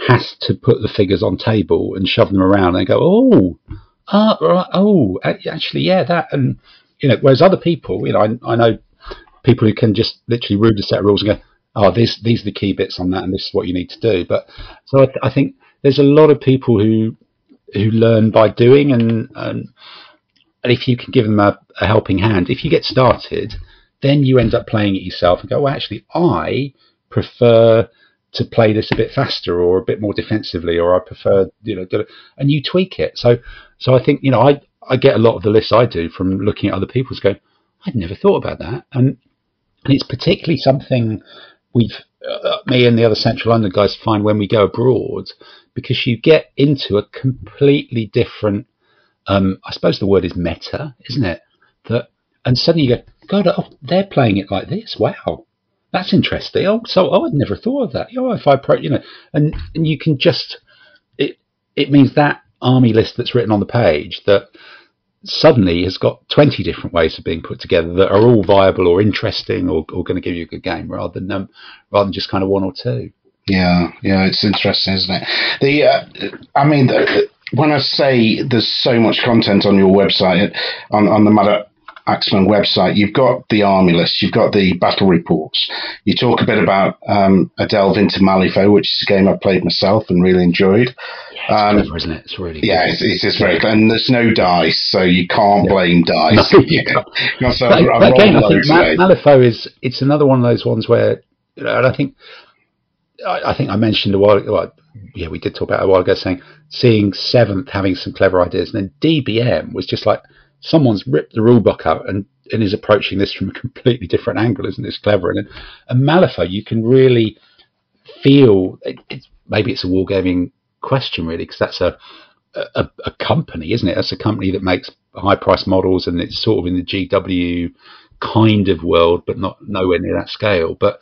has to put the figures on table and shove them around and go, actually, yeah, that, and whereas other people, I know people who can just literally read a set of rules and go, oh, these are the key bits on that, and this is what you need to do. But so I think there's a lot of people who learn by doing, and if you can give them a helping hand, if you get started, then you end up playing it yourself and go, well, actually, I prefer to play this a bit faster or a bit more defensively, or I prefer, and you tweak it. So I think, I get a lot of the lists I do from looking at other people's going, I'd never thought about that. And it's particularly something me and the other Central London guys find when we go abroad, because you get into a completely different, I suppose the word is meta, isn't it? And suddenly you go, God, they're playing it like this. Wow. That's interesting. I'd never thought of that. If I and you can just, it means that army list that's written on the page that suddenly has got 20 different ways of being put together that are all viable or interesting or going to give you a good game, rather than just kind of one or two. Yeah, it's interesting, isn't it? When I say there's so much content on your website, on the Madaxeman website, you've got the army list, you've got the battle reports. You talk a bit about a delve into Malifaux, which is a game I played myself and really enjoyed. Yeah, it's clever, isn't it? It's really good. It's very clever. And there's no dice, so you can't blame dice. No, you can't. That game, I think Malifaux it's another one of those ones where, and I think I mentioned a while ago, we did talk about it a while ago, seeing Seventh having some clever ideas, and then DBM was just like, someone's ripped the rule book out and is approaching this from a completely different angle, isn't this clever? And Malifaux, you can really feel maybe it's a wargaming question, really, because that's a company, isn't it? That's a company that makes high price models, and it's sort of in the GW kind of world, but nowhere near that scale. But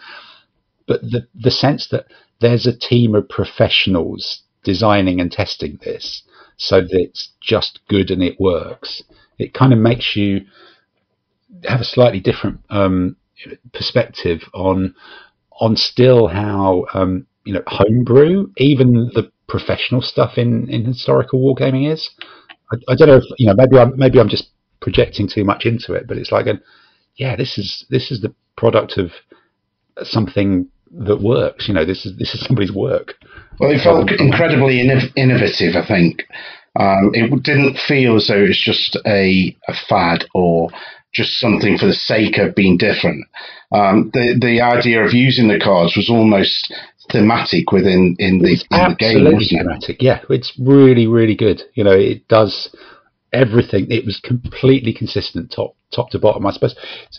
the sense that there's a team of professionals designing and testing this so that it's just good and it works, it kind of makes you have a slightly different perspective on still how homebrew even the professional stuff in historical wargaming is. I don't know if maybe I'm just projecting too much into it, but it's like this is the product of something that works. This is somebody's work. Well, it felt incredibly innovative, I think. It didn't feel as though it was just a fad or just something for the sake of being different. The idea of using the cards was almost thematic within the game, wasn't it? Thematic, yeah. It's really, really good. It does everything. It was completely consistent, top to bottom. I suppose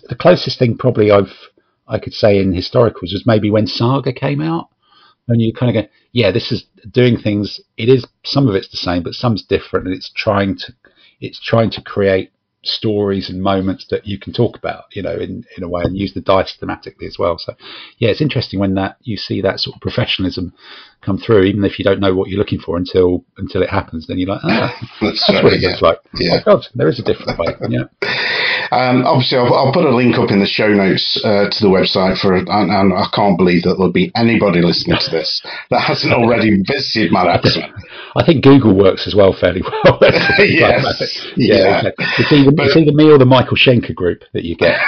the closest thing probably I could say in historicals was maybe when Saga came out. And you kind of go, yeah, this is doing things. It is, some of it's the same, but some's different, and it's trying to create stories and moments that you can talk about, in a way, and use the dice thematically as well. So, yeah, it's interesting when you see that sort of professionalism come through, even if you don't know what you're looking for until it happens. Then you're like, that's what it looks like. Yeah. Oh God, there is a different way. Yeah. Obviously, I'll put a link up in the show notes to the website and I can't believe that there'll be anybody listening to this that hasn't already visited Madaxeman. I think Google works as well fairly well. Yes. Yeah. Exactly. It's either me or the Michael Schenker group that you get.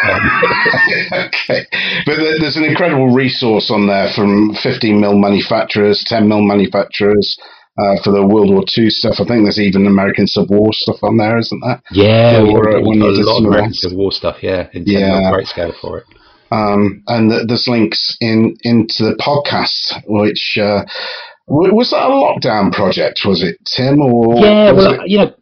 Okay. But there's an incredible resource on there from 15mm manufacturers, 10mm manufacturers, for the World War II stuff. I think there's even American Civil War stuff on there, isn't there? Yeah, we've got a lot of American Civil War stuff, in 10mm great scale for it. And there's links into the podcast, which... was that a lockdown project, was it, Tim? Or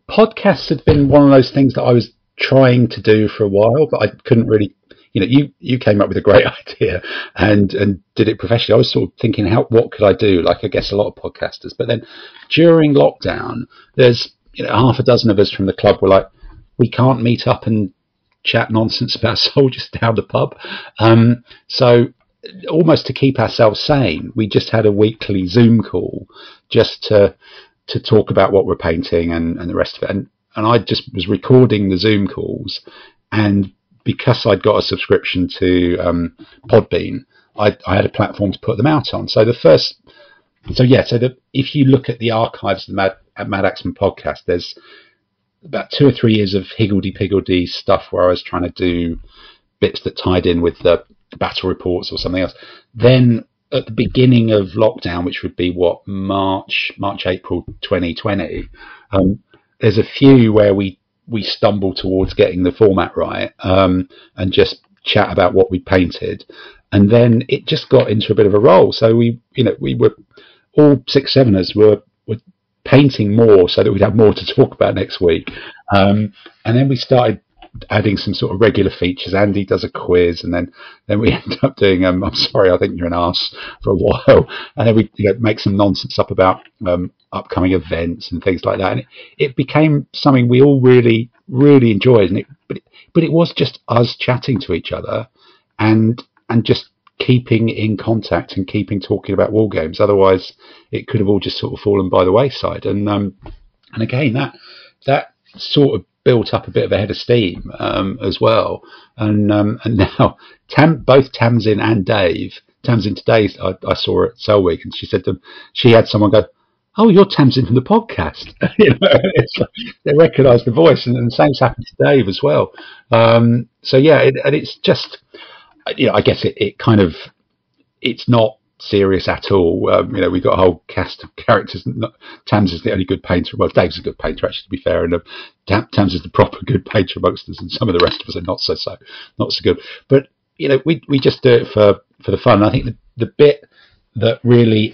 podcasts had been one of those things that I was trying to do for a while, but I couldn't really... you came up with a great idea and did it professionally. I was sort of thinking, what could I do? Like, I guess a lot of podcasters. But then during lockdown, there's half a dozen of us from the club were like, we can't meet up and chat nonsense about soldiers down the pub. So almost to keep ourselves sane, we just had a weekly Zoom call just to talk about what we're painting and the rest of it. And I just was recording the Zoom calls, and because I'd got a subscription to Podbean, I had a platform to put them out on. If you look at the archives of the Madaxeman Podcast, there's about 2 or 3 years of higgledy-piggledy stuff where I was trying to do bits that tied in with the battle reports or something else. Then at the beginning of lockdown, which would be March, April 2020, there's a few where we stumble towards getting the format right, and just chat about what we painted, and then it just got into a bit of a roll. So we were all 6-7ers were painting more so that we'd have more to talk about next week, and then we started adding some sort of regular features. Andy does a quiz, and then we end up doing I'm sorry, I think you're an arse for a while, and then we make some nonsense up about upcoming events and things like that, and it became something we all really, really enjoyed. But it was just us chatting to each other and just keeping in contact and keeping talking about war games. Otherwise, it could have all just sort of fallen by the wayside. And again, that sort of built up a bit of a head of steam as well. And now both Tamsin and Dave. Tamsin today, I saw her at Cell Week, and she said she had someone go, "Oh, you're Tamsin from the podcast." They recognise the voice, and the same's happened to Dave as well. And it's just, I guess it kind of, it's not serious at all. We've got a whole cast of characters. Tamsin's the only good painter. Well, Dave's a good painter, actually, to be fair, and Tamsin's the proper good painter amongst us, and some of the rest of us are not so good. But we just do it for the fun. And I think the bit that really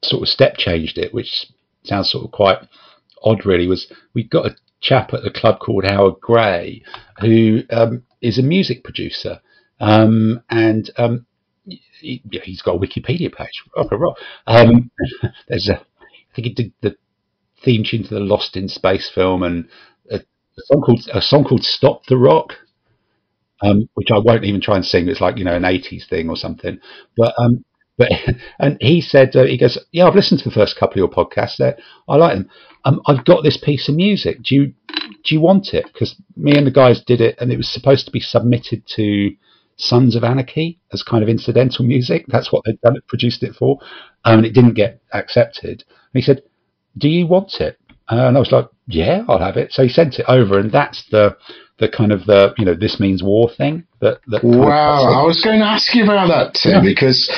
sort of step changed it, which sounds sort of quite odd really, was we've got a chap at the club called Howard Gray, who is a music producer, and he's got a Wikipedia page. There's I think he did the theme tune to the Lost in Space film, and a song called "Stop the Rock," which I won't even try and sing. It's like an 80s thing or something. But and he said, he goes, "Yeah, I've listened to the first couple of your podcasts. I like them. I've got this piece of music. Do you want it? Because me and the guys did it, and it was supposed to be submitted to Sons of Anarchy as kind of incidental music. That's what they'd done it, produced it for, and it didn't get accepted. And he said, "Do you want it?" And I was like, "Yeah, I'll have it." So he sent it over, and that's the kind of this means war thing. Wow, I was going to ask you about that, Tim, because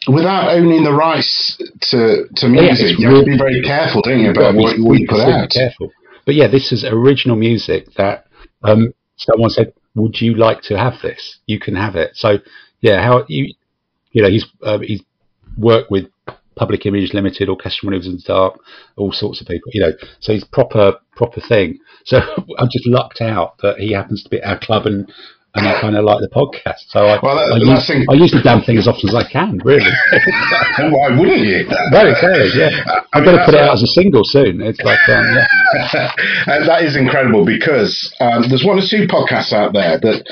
without owning the rights to music, you have to be very careful, don't you, about what you put out. Careful. But yeah, this is original music that someone said, "Would you like to have this? You can have it." So yeah, he's worked with Public Image Limited, Orchestral Manoeuvres in the Dark, all sorts of people, so he's proper thing. So I'm just lucked out that he happens to be at our club, and I kind of like the podcast. So I use the damn thing as often as I can, really. Why wouldn't you? Very exactly, yeah. I'm going to put it out as a single soon. It's like, And that is incredible, because there's one or two podcasts out there that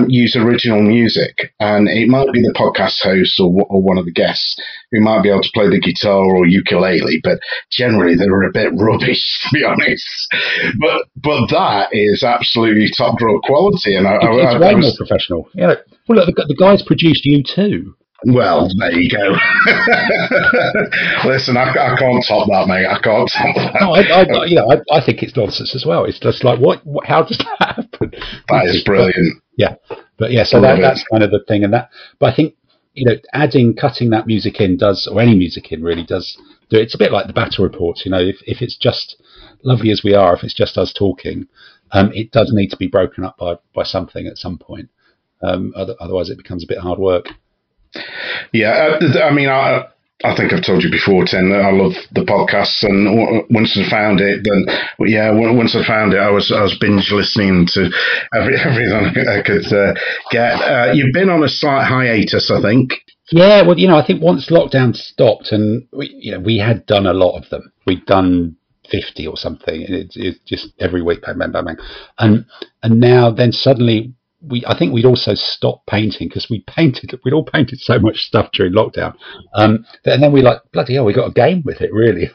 use original music, and it might be the podcast host or one of the guests who might be able to play the guitar or ukulele, but generally they're a bit rubbish, to be honest. But that is absolutely top drawer quality, and it's way more professional. Yeah. Well, look, the guys produced U2. Well, there you go. Listen, I can't top that, mate. I can't top that. No, I think it's nonsense as well. It's just like, what how does that happen? That is brilliant. But so that's kind of the thing, but I think, cutting that music in does, or any music in really does do it. It's a bit like the battle reports, if it's just lovely as we are, if it's just us talking, it does need to be broken up by something at some point. Otherwise it becomes a bit hard work. Yeah, I mean, I think I've told you before, Tim, that I love the podcasts, and once I found it, I was binge listening to everything I could get. You've been on a slight hiatus, I think. Yeah, well, I think once lockdown stopped, and we had done a lot of them. We'd done 50 or something. It's just every week, bang, bang, bang, bang, and now then suddenly. I think we'd also stopped painting because we'd all painted so much stuff during lockdown. And then we bloody hell, we got a game with it, really.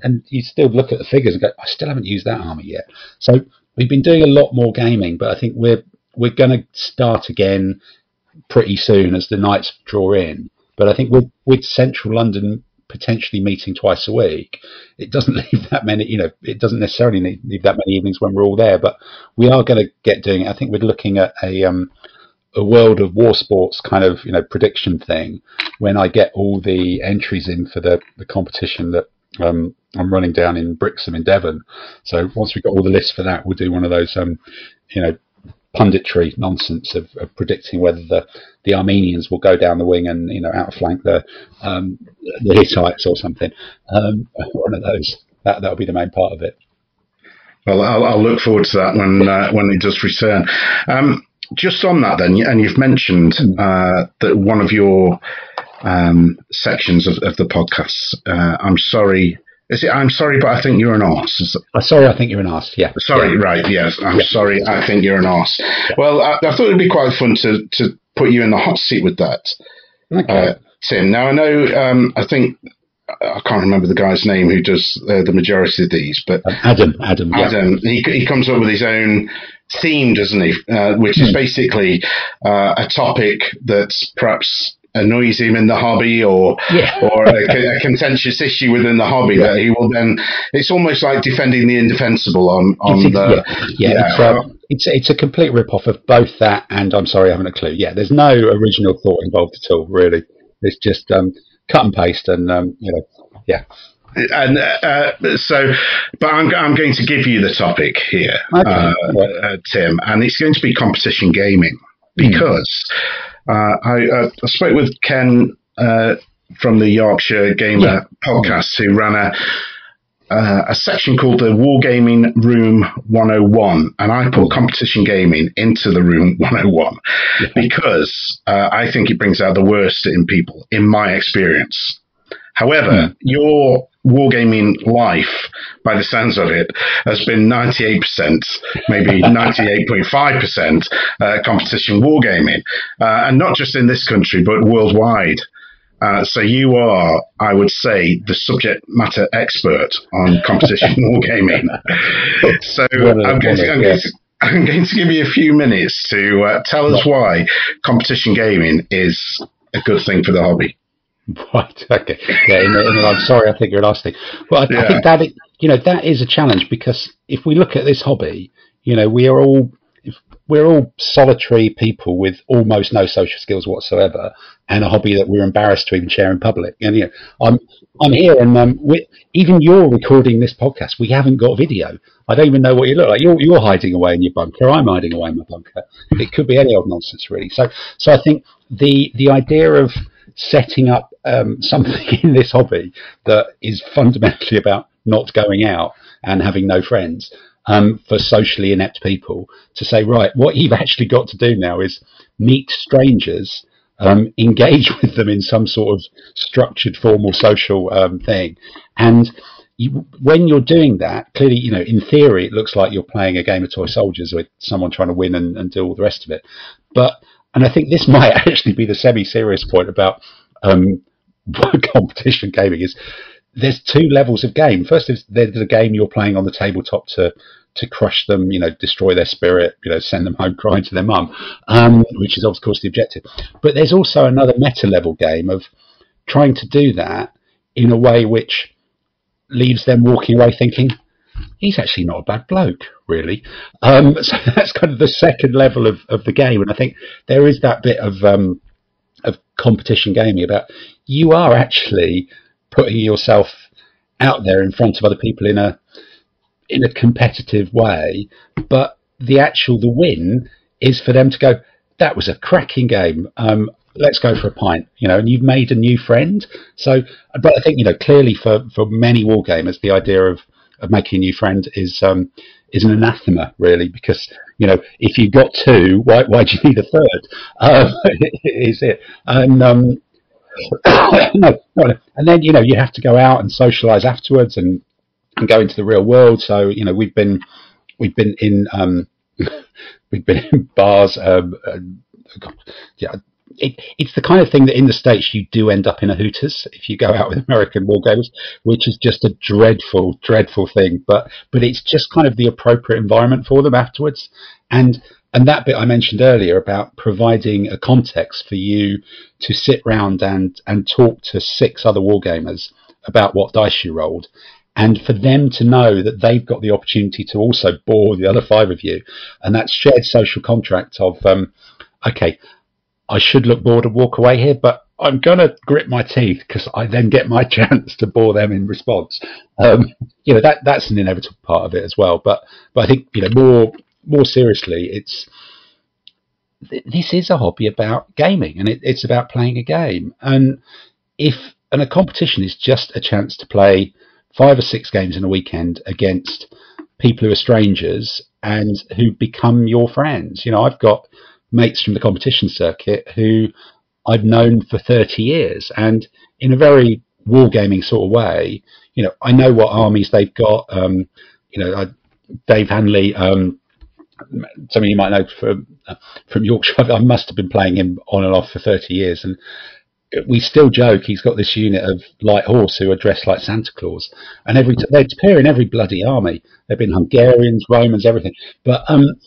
And you still look at the figures and go, I still haven't used that army yet. So we've been doing a lot more gaming, but I think we're going to start again pretty soon as the nights draw in. But I think with Central London potentially meeting twice a week, it doesn't leave that many, it doesn't necessarily leave that many evenings when we're all there, but we are going to get doing it. I think we're looking at a World of War Sports kind of, prediction thing when I get all the entries in for the competition that I'm running down in Brixham in Devon. So once we've got all the lists for that, we'll do one of those, punditry nonsense of predicting whether the Armenians will go down the wing and outflank the Hittites or something. One of those. That'll be the main part of it. Well, I'll look forward to that when it does return. Just on that then, and you've mentioned that one of your sections of the podcast, I'm sorry. Is it? I'm sorry, but I think you're an arse. Sorry, I think you're an arse. Yeah. Sorry, yeah. Right? Yes. I'm sorry. I think you're an arse. Yeah. Well, I thought it'd be quite fun to put you in the hot seat with that, Tim. Now I know. I think I can't remember the guy's name who does the majority of these, but Adam. Adam. Yeah. He comes up with his own theme, doesn't he? Which is basically a topic that's perhaps annoys him in the hobby or a contentious issue within the hobby that he will then, it's almost like defending the indefensible it's a complete rip-off of both that and I'm sorry I haven't a clue. There's no original thought involved at all, really. It's just cut and paste and And but I'm going to give you the topic here, Tim, and it's going to be competition gaming because I spoke with Ken from the Yorkshire Gamer podcast, who ran a section called the Wargaming Room 101, and I put competition gaming into the Room 101 because I think it brings out the worst in people, in my experience. However, your wargaming life, by the sounds of it, has been 98%, maybe 98.5% competition wargaming, and not just in this country, but worldwide. So you are, I would say, the subject matter expert on competition wargaming. So I'm going to give you a few minutes to tell us why competition gaming is a good thing for the hobby. Right. Okay. I'm sorry. I think you're nasty. Well, I think that that is a challenge because if we look at this hobby, we're all solitary people with almost no social skills whatsoever, and a hobby that we're embarrassed to even share in public. And I'm here, and even you're recording this podcast. We haven't got video. I don't even know what you look like. You're hiding away in your bunker. I'm hiding away in my bunker. It could be any old nonsense, really. So I think the idea of setting up something in this hobby that is fundamentally about not going out and having no friends for socially inept people, to say, right, what you've actually got to do now is meet strangers, engage with them in some sort of structured, formal social thing. And when you're doing that, clearly, in theory, it looks like you're playing a game of toy soldiers with someone trying to win and do all the rest of it. And I think this might actually be the semi-serious point about competition gaming is there's two levels of game. First is there's the game you're playing on the tabletop to crush them, destroy their spirit, send them home crying to their mum, which is of course the objective. But there's also another meta level game of trying to do that in a way which leaves them walking away thinking, he's actually not a bad bloke, really. So that's kind of the second level of the game. And I think there is that bit of competition gaming about you are actually putting yourself out there in front of other people in a competitive way, but the win is for them to go, that was a cracking game. Let's go for a pint, and you've made a new friend. So, but I think, clearly for many wargamers, the idea of making a new friend is an anathema, really, because, if you've got two, why do you need a third? Is it? And, no. And then, you have to go out and socialise afterwards and go into the real world. So, we've been in bars. It's the kind of thing that in the States you do end up in a Hooters if you go out with American wargamers, which is just a dreadful, dreadful thing. But it's just kind of the appropriate environment for them afterwards. And that bit I mentioned earlier about providing a context for you to sit round and talk to 6 other wargamers about what dice you rolled, and for them to know that they've got the opportunity to also bore the other 5 of you, and that shared social contract of, okay, I should look bored and walk away here, but I'm going to grit my teeth because I then get my chance to bore them in response. That's an inevitable part of it as well. But I think, more seriously, this is a hobby about gaming, and it's about playing a game. And a competition is just a chance to play 5 or 6 games in a weekend against people who are strangers and who become your friends. I've got mates from the competition circuit who I've known for 30 years, and in a very wargaming sort of way, I know what armies they've got. Dave Hanley, some of you might know from Yorkshire, I must have been playing him on and off for 30 years, and we still joke he's got this unit of light horse who are dressed like Santa Claus, and they appear in every bloody army. They've been Hungarians, Romans, everything. But when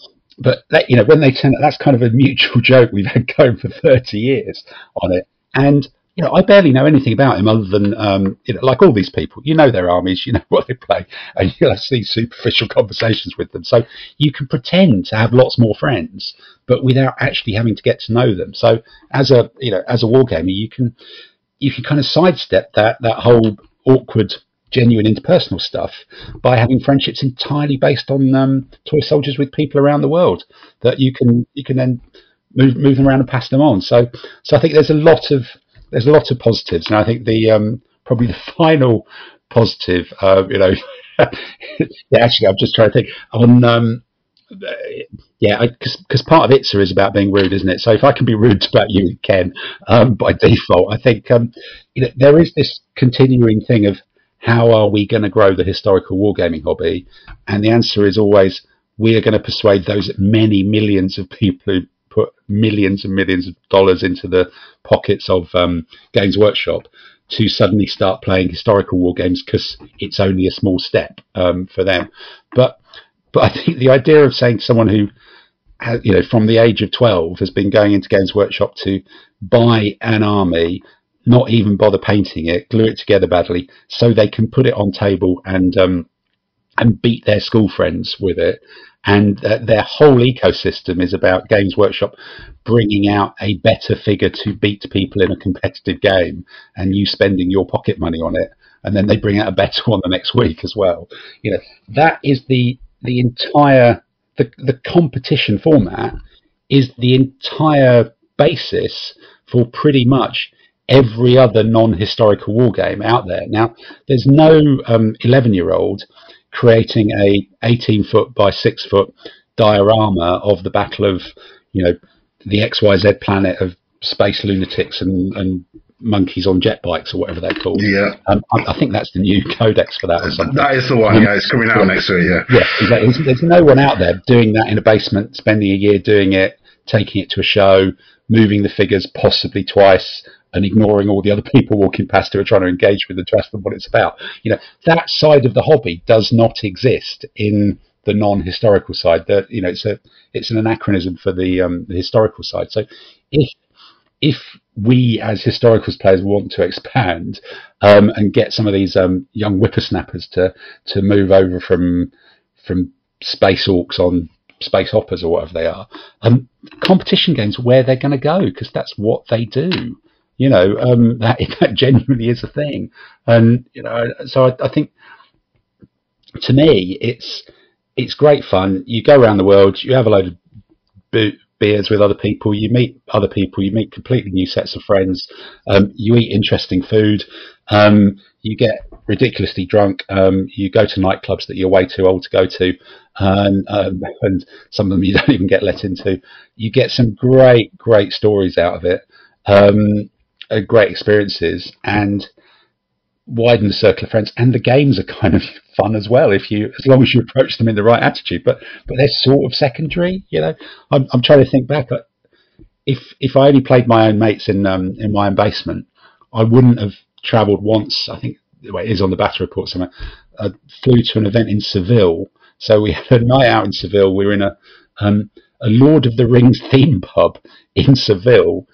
they turn, that's kind of a mutual joke we've had going for 30 years on it. And I barely know anything about him other than like all these people. Their armies, what they play, and you'll have these superficial conversations with them. So you can pretend to have lots more friends, but without actually having to get to know them. So as a wargamer, you can kind of sidestep that whole awkward, genuine interpersonal stuff by having friendships entirely based on toy soldiers with people around the world that you can then move them around and pass them on. So I think there's a lot of positives, and I think the probably the final positive, actually I'm just trying to think on because part of ITSA is about being rude, isn't it? So if I can be rude about you, Ken, by default, I think there is this continuing thing of how are we going to grow the historical wargaming hobby, and the answer is always we are going to persuade those many millions of people who put millions and millions of dollars into the pockets of Games Workshop to suddenly start playing historical war games because it's only a small step for them. But I think the idea of saying to someone who has, from the age of 12 has been going into Games Workshop to buy an army, not even bother painting it, glue it together badly, so they can put it on table and beat their school friends with it. And their whole ecosystem is about Games Workshop bringing out a better figure to beat people in a competitive game, and you spending your pocket money on it, and then they bring out a better one the next week as well. That is the entire the competition format is the entire basis for pretty much every other non-historical war game out there. Now, there's no 11-year-old creating a 18-foot by 6-foot diorama of the battle of, the XYZ planet of space lunatics and monkeys on jet bikes or whatever they're called. Yeah. I think that's the new codex for that or something. That is the one, it's coming out next week, yeah. Yeah, exactly. There's no one out there doing that in a basement, spending a year doing it, taking it to a show, moving the figures possibly twice, and ignoring all the other people walking past who are trying to engage with and to ask them what it's about. That side of the hobby does not exist in the non-historical side. That it's an anachronism for the historical side. So if we as historicals players want to expand and get some of these young whippersnappers to move over from space orcs on space hoppers or whatever they are, competition games are where they're going to go, because that's what they do. That genuinely is a thing. And so I think, to me, it's great fun. You go around the world, you have a load of beers with other people, you meet other people, you meet completely new sets of friends, you eat interesting food, you get ridiculously drunk, you go to nightclubs that you're way too old to go to, and some of them you don't even get let into. You get some great stories out of it, great experiences, and widen the circle of friends. And the games are kind of fun as well, as long as you approach them in the right attitude. But they're sort of secondary. I'm trying to think back. If I only played my own mates in my own basement, I wouldn't have travelled once. I think it is on the battle report somewhere. I flew to an event in Seville. So we had a night out in Seville. We were in a Lord of the Rings theme pub in Seville.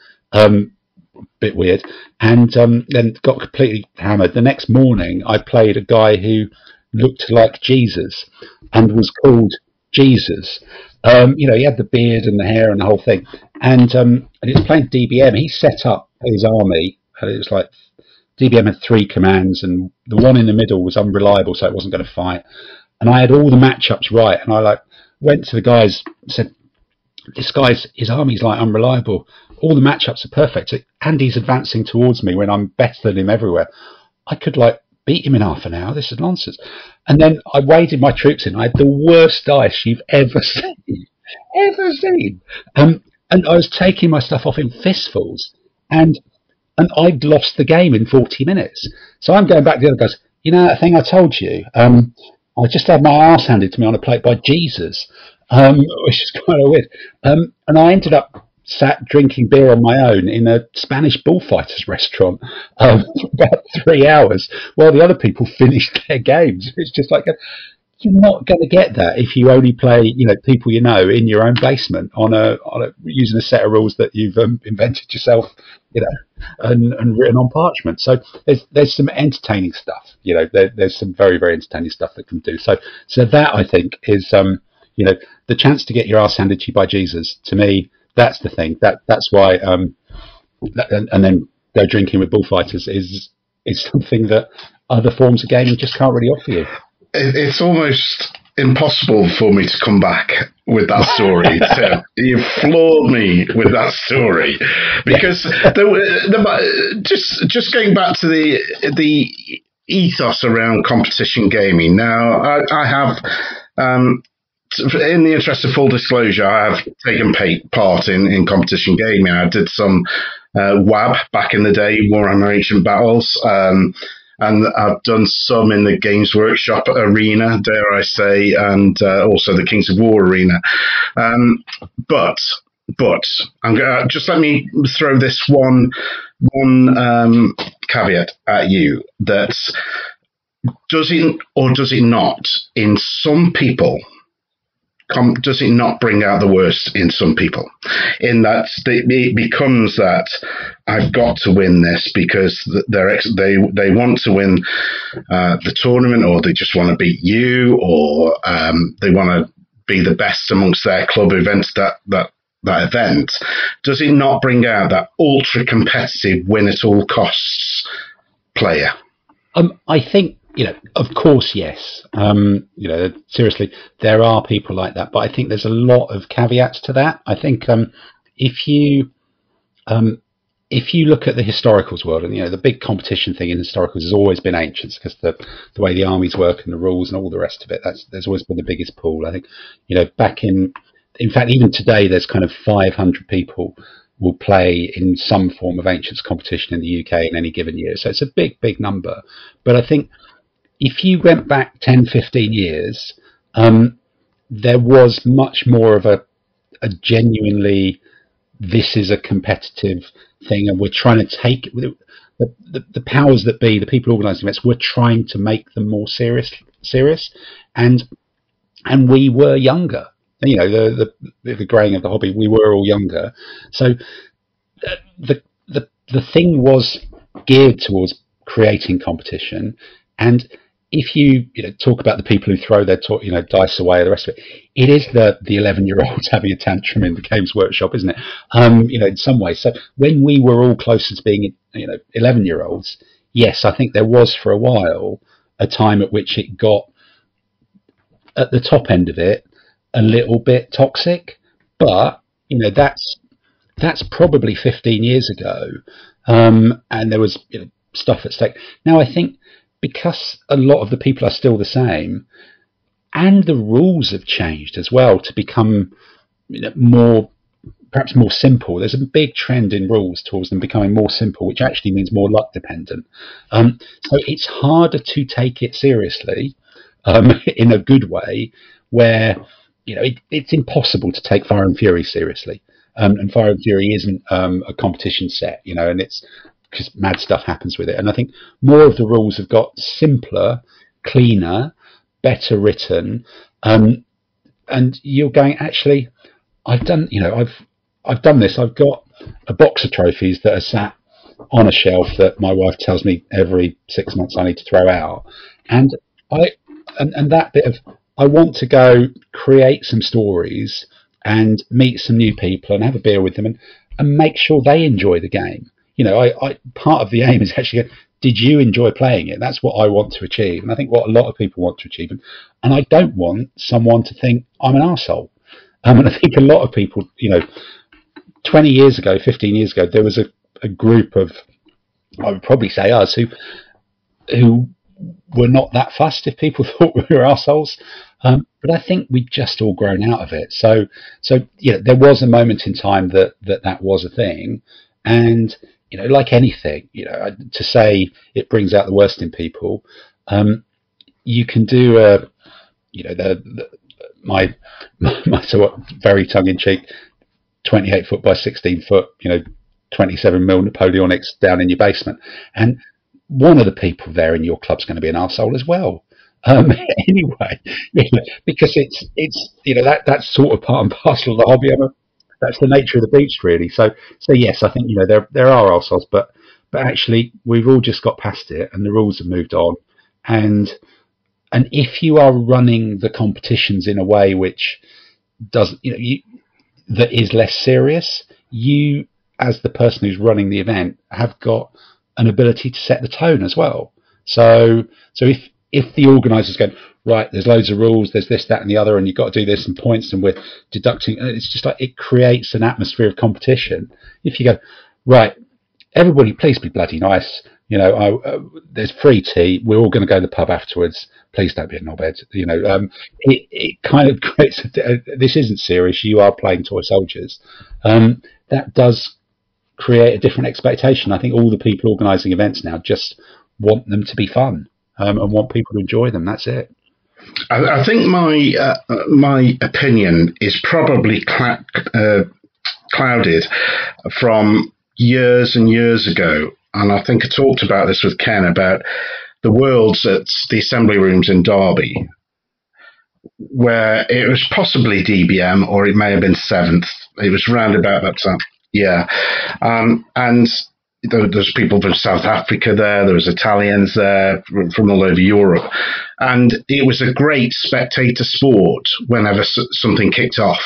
Bit weird, and then got completely hammered. The next morning, I played a guy who looked like Jesus and was called Jesus. He had the beard and the hair and the whole thing, and he was playing DBM. He set up his army, and it was like DBM had 3 commands, and the one in the middle was unreliable, so it wasn't going to fight. And I had all the matchups right, and I went to the guys and said, his army's unreliable. All the matchups are perfect, and he's advancing towards me when I'm better than him everywhere. I could beat him in half an hour. This is nonsense. And then I waded my troops in. I had the worst dice you've ever seen. And I was taking my stuff off in fistfuls, and I'd lost the game in 40 minutes. So I'm going back to the other guys. That thing I told you? I just had my arse handed to me on a plate by Jesus. Which is kind of weird. And I ended up sat drinking beer on my own in a Spanish bullfighters restaurant for about 3 hours while the other people finished their games. It's just you're not going to get that if you only play, people in your own basement on a using a set of rules that you've invented yourself, and written on parchment. So there's some entertaining stuff. There's some very, very entertaining stuff that can do. So that, I think, is the chance to get your ass handed to you by Jesus. To me, that's the thing. That's why. And then go drinking with bullfighters is something that other forms of gaming just can't really offer you. It's almost impossible for me to come back with that story. So you floored me with that story, because just going back to the ethos around competition gaming. Now, I have. In the interest of full disclosure, I have taken part in competition gaming. I did some WAB back in the day, Warhammer Ancient Battles, and I've done some in the Games Workshop arena, dare I say, and also the Kings of War arena. But I'm gonna, just let me throw this one caveat at you, that does it or does it not, in some people, does it not bring out the worst in some people? In that it becomes that I've got to win this because they want to win the tournament, or they just want to beat you, or they want to be the best amongst their club events that event. Does it not bring out that ultra competitive, win at all costs player? I think. Of course, yes. Seriously, there are people like that, but I think there's a lot of caveats to that. I think if you look at the historicals world, and the big competition thing in historicals has always been ancients, because the way the armies work and the rules and all the rest of it, there's always been the biggest pool. I think back in fact, even today, there's kind of 500 people will play in some form of ancients competition in the UK in any given year. So it's a big number. But I think if you went back 10, 15 years, there was much more of a genuinely, this is a competitive thing, and we're trying to take the powers that be, the people organising events, we're trying to make them more serious, and we were younger. You know, the graying of the hobby, we were all younger, so the thing was geared towards creating competition. And if you talk about the people who throw their dice away, the rest of it, it is the 11-year-olds having a tantrum in the Games Workshop, isn't it? In some ways. So when we were all closer to being 11-year-olds, yes, I think there was for a while a time at which it got, at the top end of it, a little bit toxic. But that's probably 15 years ago, and there was stuff at stake. Now I think, because a lot of the people are still the same, and the rules have changed as well to become perhaps more simple. There's a big trend in rules towards them becoming more simple, which actually means more luck dependent. So it's harder to take it seriously in a good way, where it's impossible to take Fire and Fury seriously. And Fire and Fury isn't a competition set, and it's because mad stuff happens with it. And I think more of the rules have got simpler, cleaner, better written, and you're going, actually, I've done this. I've got a box of trophies that are sat on a shelf that my wife tells me every 6 months I need to throw out, and that bit of, I want to go create some stories and meet some new people and have a beer with them and make sure they enjoy the game. Part of the aim is actually, did you enjoy playing it? That's what I want to achieve. And I think what a lot of people want to achieve. And I don't want someone to think I'm an arsehole. And I think a lot of people, 20 years ago, 15 years ago, there was a group of, I would probably say us, who were not that fussed if people thought we were arseholes. But I think we've just all grown out of it. So there was a moment in time that was a thing. And like anything, to say it brings out the worst in people, you can do my sort of very tongue-in-cheek 28 foot by 16 foot, 27 mil Napoleonics down in your basement, and one of the people there in your club's going to be an arsehole as well. Anyway, because it's that's sort of part and parcel of the hobby. That's the nature of the beast, really. So yes, I think there are arseholes, but actually we've all just got past it, and the rules have moved on. And if you are running the competitions in a way which does that is less serious, you, as the person who's running the event, have got an ability to set the tone as well. So if the organiser's going, right, there's loads of rules, there's this, that and the other, and you've got to do this and points, and we're deducting, and it's just like, it creates an atmosphere of competition. If you go, right, everybody please be bloody nice, there's free tea, we're all going to go to the pub afterwards, please don't be a knobhead. It kind of creates this isn't serious, you are playing toy soldiers. That does create a different expectation. I think all the people organising events now just want them to be fun, and want people to enjoy them. That's it. I think my opinion is probably clouded from years and years ago, and I think I talked about this with Ken about the Worlds at the Assembly Rooms in Derby, where it was possibly DBM, or it may have been 7th. It was round about that time. Yeah, and there's people from South Africa there was Italians there from all over Europe, and it was a great spectator sport whenever something kicked off,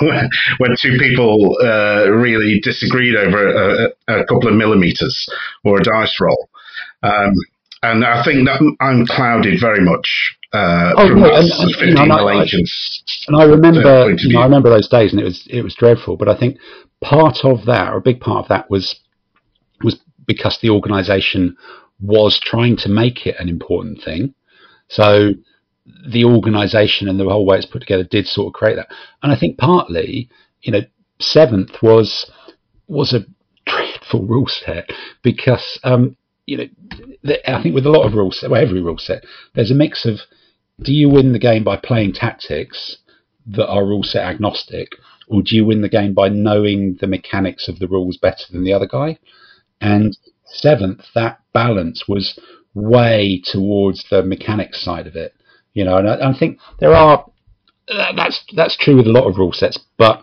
when two people really disagreed over a couple of millimeters or a dice roll, and I think that I'm clouded very much from that 15 agents. And I remember those days, and it was dreadful. But I think part of that, or a big part of that, was because the organisation was trying to make it an important thing. So the organisation and the whole way it's put together did sort of create that. And I think partly, 7th was a dreadful rule set, because I think with a lot of rule set, well, every rule set, there's a mix of, do you win the game by playing tactics that are rule set agnostic, or do you win the game by knowing the mechanics of the rules better than the other guy? And 7th, that balance was way towards the mechanics side of it, you know. And I think that's true with a lot of rule sets, but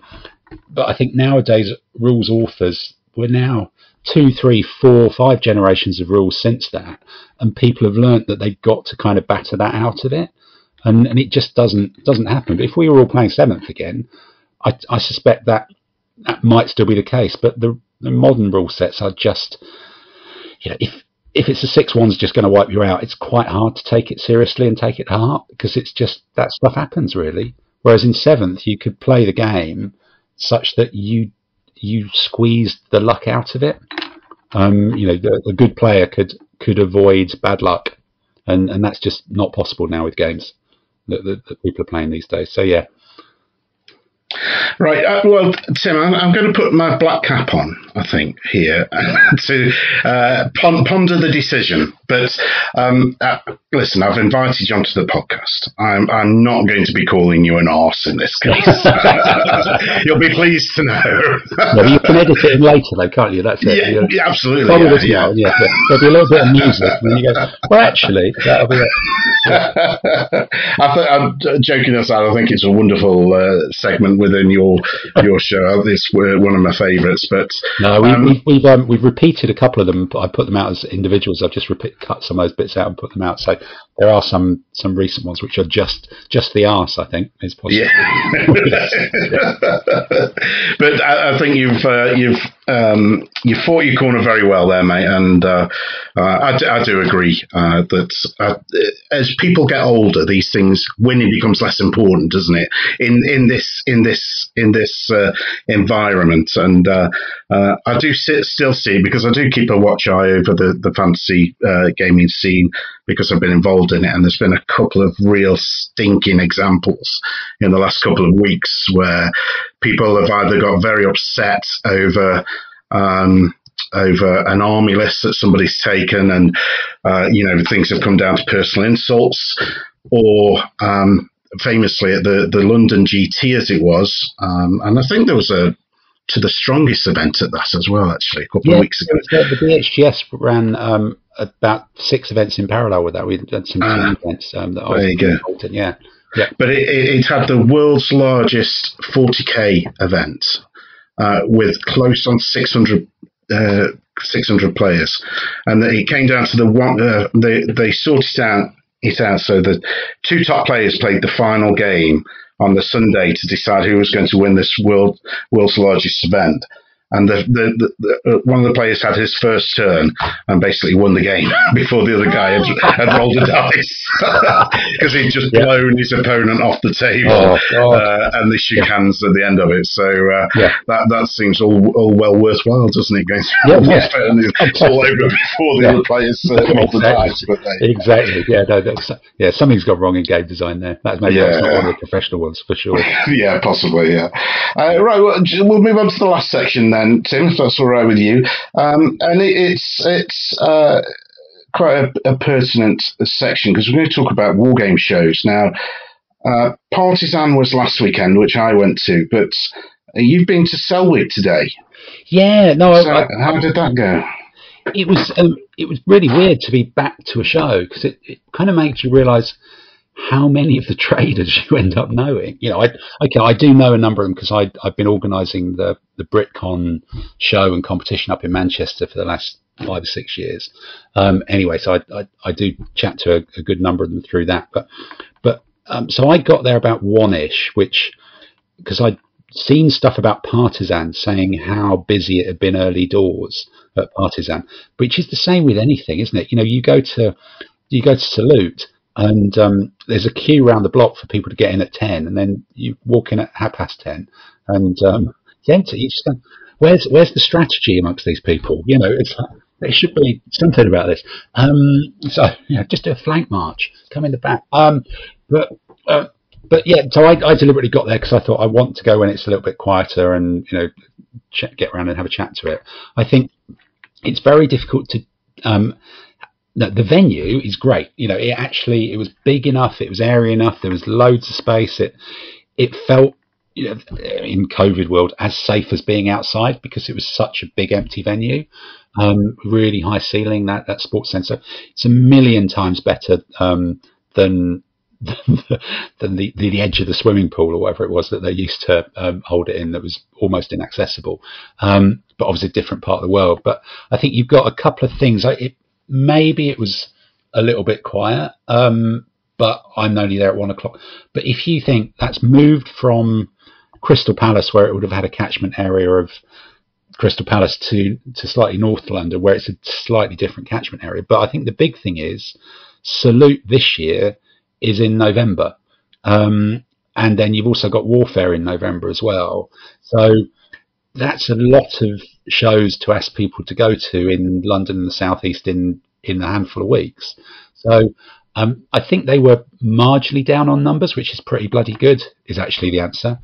I think nowadays rules authors, we're now 2, 3, 4, 5 generations of rules since that, and people have learnt that they've got to kind of batter that out of it, and it just doesn't happen. But if we were all playing 7th again, I suspect that might still be the case. But the modern rule sets are just, you know, if it's a 6-1's just going to wipe you out, it's quite hard to take it seriously and take it to heart, because it's just that stuff happens really. Whereas in 7th, you could play the game such that you squeezed the luck out of it. You know, the good player could avoid bad luck, and that's just not possible now with games that people are playing these days. So yeah. Right. Well, Tim, I'm going to put my black cap on, I think, here to ponder the decision. But listen, I've invited you onto the podcast. I'm not going to be calling you an arse in this case. You'll be pleased to know. Yeah, you can edit it in later, though, can't you? That's it. Yeah, absolutely. Yeah. There'll be a little bit of music, and then you go, well, actually, that'll be it. Yeah. I'm joking aside. I think it's a wonderful segment within your show. It's one of my favourites. But no, we've repeated a couple of them. I put them out as individuals. I've just cut some of those bits out and put them out. So there are some recent ones which are just the arse, I think, is possible. Yeah. But I think you've fought your corner very well there, mate. And I do agree that as people get older, these things, winning becomes less important, doesn't it? In this environment, and I do still see, because I do keep a watch eye over the fantasy gaming scene, because I've been involved in it, and there's been a couple of real stinking examples in the last couple of weeks where people have either got very upset over an army list that somebody's taken, and things have come down to personal insults, or famously at the London GT, as it was, and I think there was to the strongest event at that as well, actually, a couple of weeks ago. The BHGS ran about 6 events in parallel with that. We had some events that I was involved in. Yeah. But it had the world's largest 40k event with close on 600 players, and it came down to the one. They sorted it out so the 2 top players played the final game on the Sunday to decide who was going to win this world's largest event. And one of the players had his first turn and basically won the game before the other guy had rolled a dice, because he'd just blown his opponent off the table, and they shook hands at the end of it. So that seems all well worthwhile, doesn't it? Going through it's all over before the other players rolled the dice. But exactly. Yeah, something's gone wrong in game design there. That's maybe that's not one of the professional ones for sure. Yeah, possibly. Yeah. Right. Well, we'll move on to the last section then, Tim, if that's all right with you. And it's quite a pertinent section, because we're going to talk about wargame shows. Now, Partisan was last weekend, which I went to, but you've been to Selwyn today. Yeah, no. So how did that go? It was really weird to be back to a show, because it kind of makes you realise how many of the traders you end up knowing. You know, I do know a number of them, because I've been organising the BritCon show and competition up in Manchester for the last 5 or 6 years. Anyway, so I do chat to a good number of them through that. But so I got there about 1-ish, because I'd seen stuff about Partisan saying how busy it had been early doors at Partisan, which is the same with anything, isn't it? You know, you go to Salute, and there's a queue around the block for people to get in at 10, and then you walk in at 10:30, and you just go, where's the strategy amongst these people? You know, it's like, there should be something about this. So just do a flank march, come in the back. But yeah, so I deliberately got there because I thought I want to go when it's a little bit quieter, and get around and have a chat to it. I think it's very difficult to. The venue is great. It was big enough, it was airy enough, there was loads of space. It felt in COVID world, as safe as being outside, because it was such a big empty venue, really high ceiling, that sports centre. It's a million times better than the edge of the swimming pool or whatever it was that they used to hold it in, that was almost inaccessible. But obviously a different part of the world. But I think you've got a couple of things. Maybe it was a little bit quiet, but I'm only there at 1 o'clock. But if you think that's moved from Crystal Palace, where it would have had a catchment area of Crystal Palace, to slightly north London, where it's a slightly different catchment area. But I think the big thing is Salute this year is in November. And then you've also got Warfare in November as well. So that's a lot of shows to ask people to go to in London and the South East in a handful of weeks. So I think they were marginally down on numbers, which is pretty bloody good, is actually the answer.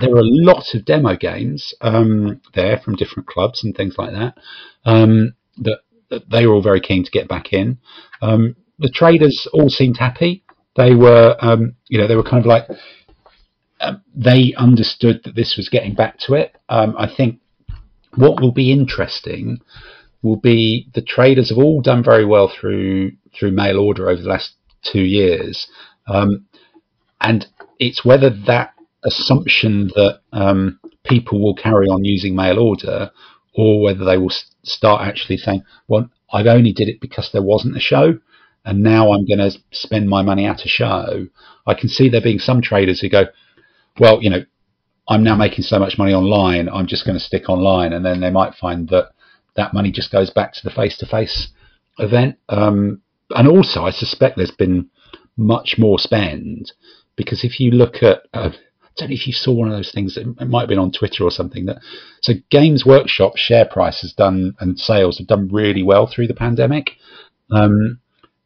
There were a lot of demo games there from different clubs and things like that, that they were all very keen to get back in. The traders all seemed happy. They were, they were kind of like, they understood that this was getting back to it. I think what will be interesting will be the traders have all done very well through mail order over the last 2 years. And it's whether that assumption that people will carry on using mail order, or whether they will start actually saying, well, I've only did it because there wasn't a show, and now I'm going to spend my money at a show. I can see there being some traders who go, well, I'm now making so much money online, I'm just going to stick online. And then they might find that money just goes back to the face-to-face event. And also, I suspect there's been much more spend, because if you look at, I don't know if you saw one of those things, it might have been on Twitter or something, so Games Workshop share price has done, and sales have done really well through the pandemic.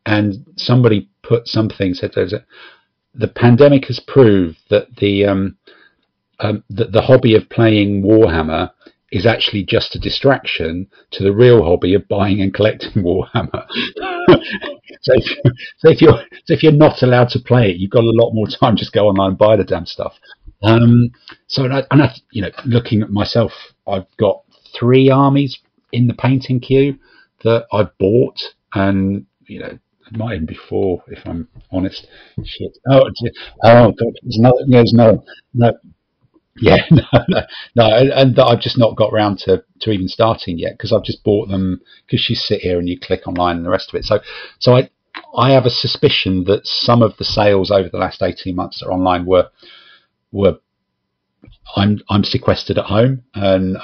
And somebody put something, said the pandemic has proved that the hobby of playing Warhammer is actually just a distraction to the real hobby of buying and collecting Warhammer. So if you're not allowed to play it, you've got a lot more time. Just go online and buy the damn stuff. Looking at myself, I've got 3 armies in the painting queue that I've bought, and it might even be 4 if I'm honest. Shit. Oh God, there's no. Yeah, no, and I've just not got round to even starting yet, because I've just bought them because you sit here and you click online and the rest of it. So I have a suspicion that some of the sales over the last 18 months that are online were I'm sequestered at home, and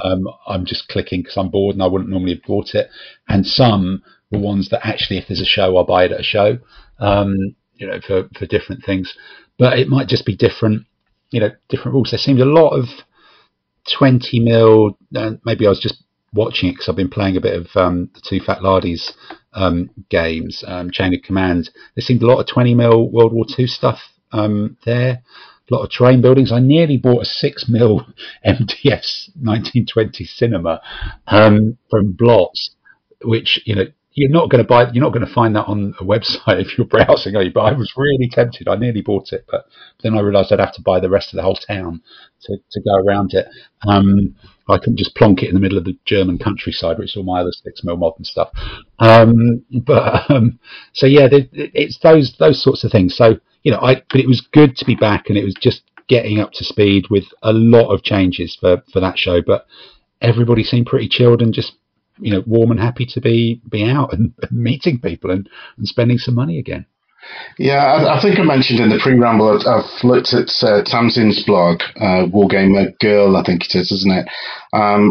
I'm just clicking because I'm bored and I wouldn't normally have bought it. And some were ones that actually, if there's a show, I'll buy it at a show, for different things. But it might just be different rules. There seemed a lot of 20 mil, maybe I was just watching it because I've been playing a bit of the Two Fat Lardies games, Chain of Command. There seemed a lot of 20 mil World War II stuff there, a lot of terrain buildings. I nearly bought a 6 mil MDS 1920 cinema from Blots, which you're not going to find that on a website if you're browsing, are you? But I was really tempted. I nearly bought it, but then I realised I'd have to buy the rest of the whole town to go around it. I couldn't just plonk it in the middle of the German countryside, which is all my other 6 mil modern stuff. So yeah, it's those sorts of things. So but it was good to be back, and it was just getting up to speed with a lot of changes for that show. But everybody seemed pretty chilled and just warm and happy to be out and meeting people and spending some money again. Yeah, I think I mentioned in the pre-ramble, I've looked at Tamsin's blog, Wargamer Girl, I think it is, isn't it? I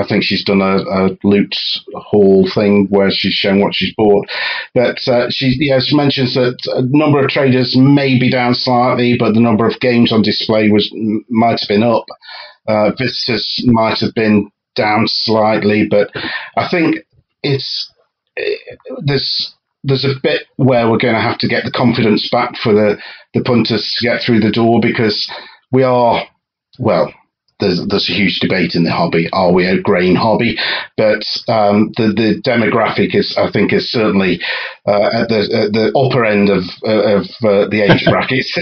think she's done a loot haul thing where she's shown what she's bought. But she mentions that a number of traders may be down slightly, but the number of games on display might have been up. Visitors might have been down slightly, but I think there's a bit where we're going to have to get the confidence back for the punters to get through the door, because we are, well, there's a huge debate in the hobby. Are we a grain hobby? But the demographic I think is certainly at the upper end of the age brackets.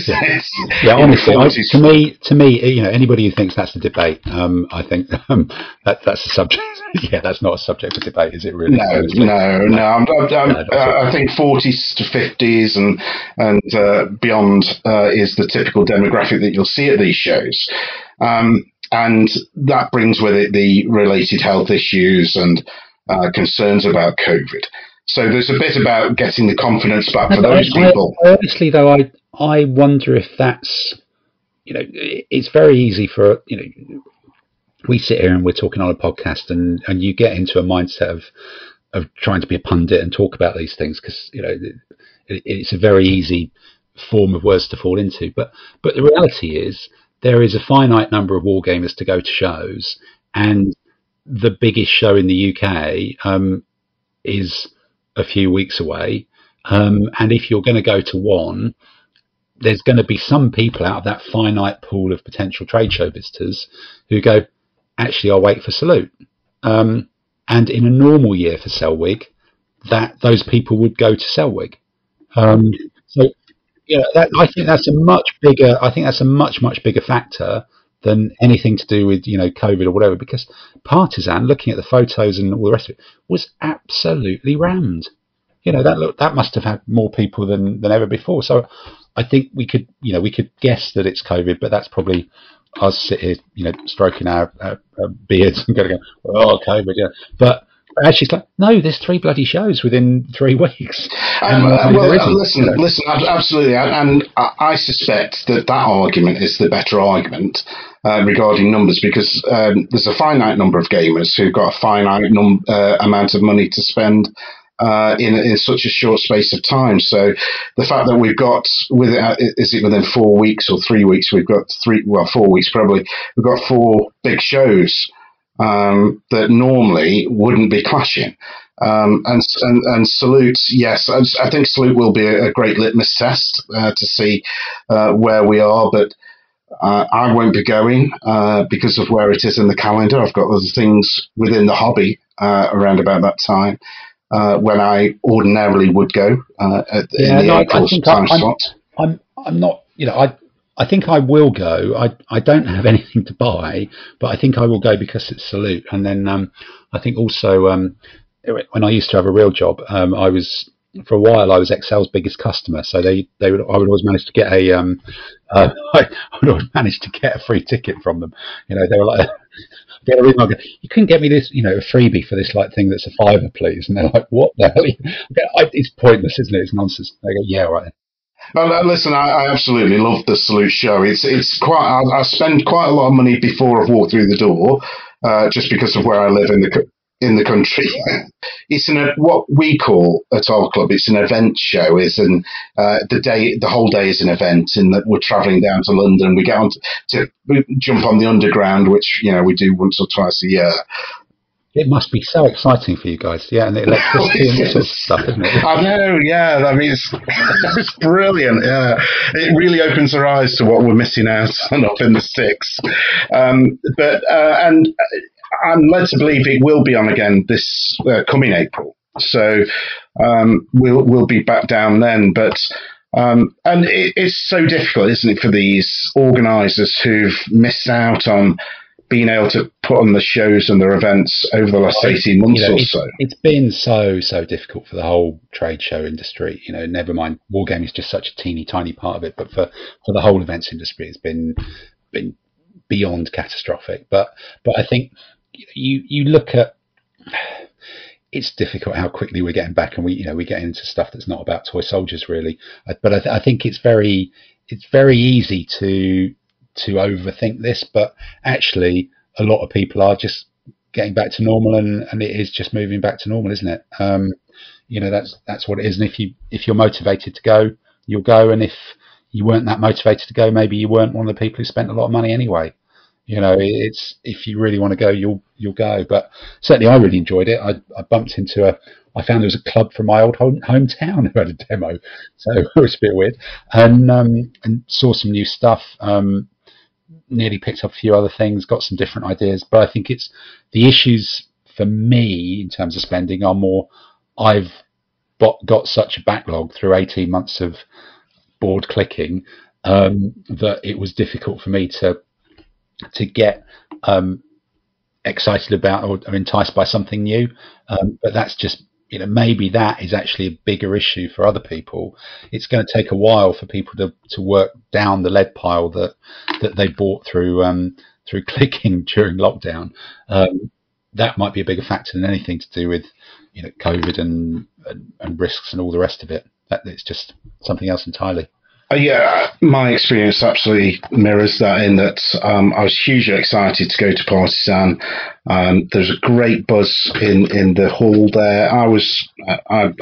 Honestly, to me, anybody who thinks that's a debate, I think that's a subject. Yeah, that's not a subject for debate, is it? Really? No. I think 40s to 50s and beyond is the typical demographic that you'll see at these shows. And that brings with it the related health issues and concerns about COVID. So there's a bit about getting the confidence back for those people. Honestly, though, I wonder if that's, it's very easy for, we sit here and we're talking on a podcast and you get into a mindset of trying to be a pundit and talk about these things because, it's a very easy form of words to fall into. But the reality is, there is a finite number of wargamers to go to shows, and the biggest show in the UK is a few weeks away. And if you're going to go to one, there's going to be some people out of that finite pool of potential trade show visitors who go, actually, I'll wait for Salute. And in a normal year for Selwig, those people would go to Selwig. So. Yeah, I think that's a much bigger. I think that's a much bigger factor than anything to do with COVID or whatever. Because Partisan, looking at the photos and all the rest of it, was absolutely rammed. That must have had more people than ever before. So I think we could guess that it's COVID, but that's probably us sit here stroking our beards and going, oh, COVID, yeah, but. Actually, it's like, no, there's 3 bloody shows within 3 weeks. Listen, absolutely. And I suspect that argument is the better argument regarding numbers because there's a finite number of gamers who've got a finite amount of money to spend in such a short space of time. So the fact that we've got, is it within 4 weeks or 3 weeks, we've got 4 weeks probably, we've got 4 big shows that normally wouldn't be clashing. And Salute, yes, I think Salute will be a great litmus test to see where we are, but I won't be going because of where it is in the calendar. I've got other things within the hobby around about that time when I ordinarily would go in the April time slot. I'm not, I think I will go. I don't have anything to buy, but I think I will go because it's Salute. And then I think also when I used to have a real job, for a while I was Excel's biggest customer. So I would always manage to get I would always manage to get a free ticket from them. They were like, you couldn't get me this, a freebie for this thing that's a £5, please. And they're like, what the hell? It's pointless, isn't it? It's nonsense. They go, yeah, right. Well, listen, I absolutely love the Salute show. It's quite. I spend quite a lot of money before I've walked through the door, just because of where I live in the country. It's what we call at our club. It's an event show. It's the whole day is an event, in that we're travelling down to London. We get on to jump on the underground, which we do once or twice a year. It must be so exciting for you guys, yeah, and the electricity and all sorts of stuff, isn't it? I know, yeah. I mean, it's brilliant. Yeah, it really opens our eyes to what we're missing out on up in the sticks. But I'm led to believe it will be on again this coming April. So we'll be back down then. But and it's so difficult, isn't it, for these organisers who've missed out on being able to put on the shows and their events over the last 18 months or so. It's been so difficult for the whole trade show industry. Never mind, wargaming is just such a teeny tiny part of it, but for the whole events industry, it's been beyond catastrophic. But I think you look at, it's difficult how quickly we're getting back, and we get into stuff that's not about toy soldiers really. But I think it's very easy to overthink this, but actually a lot of people are just getting back to normal, and it is just moving back to normal, isn't it? That's what it is. And if you're motivated to go, you'll go, and if you weren't that motivated to go, maybe you weren't one of the people who spent a lot of money anyway. It's, if you really want to go, you'll go. But certainly I really enjoyed it. I bumped into I found there was a club from my old hometown who had a demo, so it was a bit weird, and saw some new stuff. nearly picked up a few other things, got some different ideas, but I think it's the issues for me in terms of spending are more I've got such a backlog through 18 months of board clicking that it was difficult for me to get excited about or enticed by something new. But that's just, maybe that is actually a bigger issue for other people. It's going to take a while for people to work down the lead pile that they bought through clicking during lockdown. That might be a bigger factor than anything to do with COVID and risks and all the rest of it. That it's just something else entirely. Yeah, my experience absolutely mirrors that in that I was hugely excited to go to Partisan. There's a great buzz in the hall there. I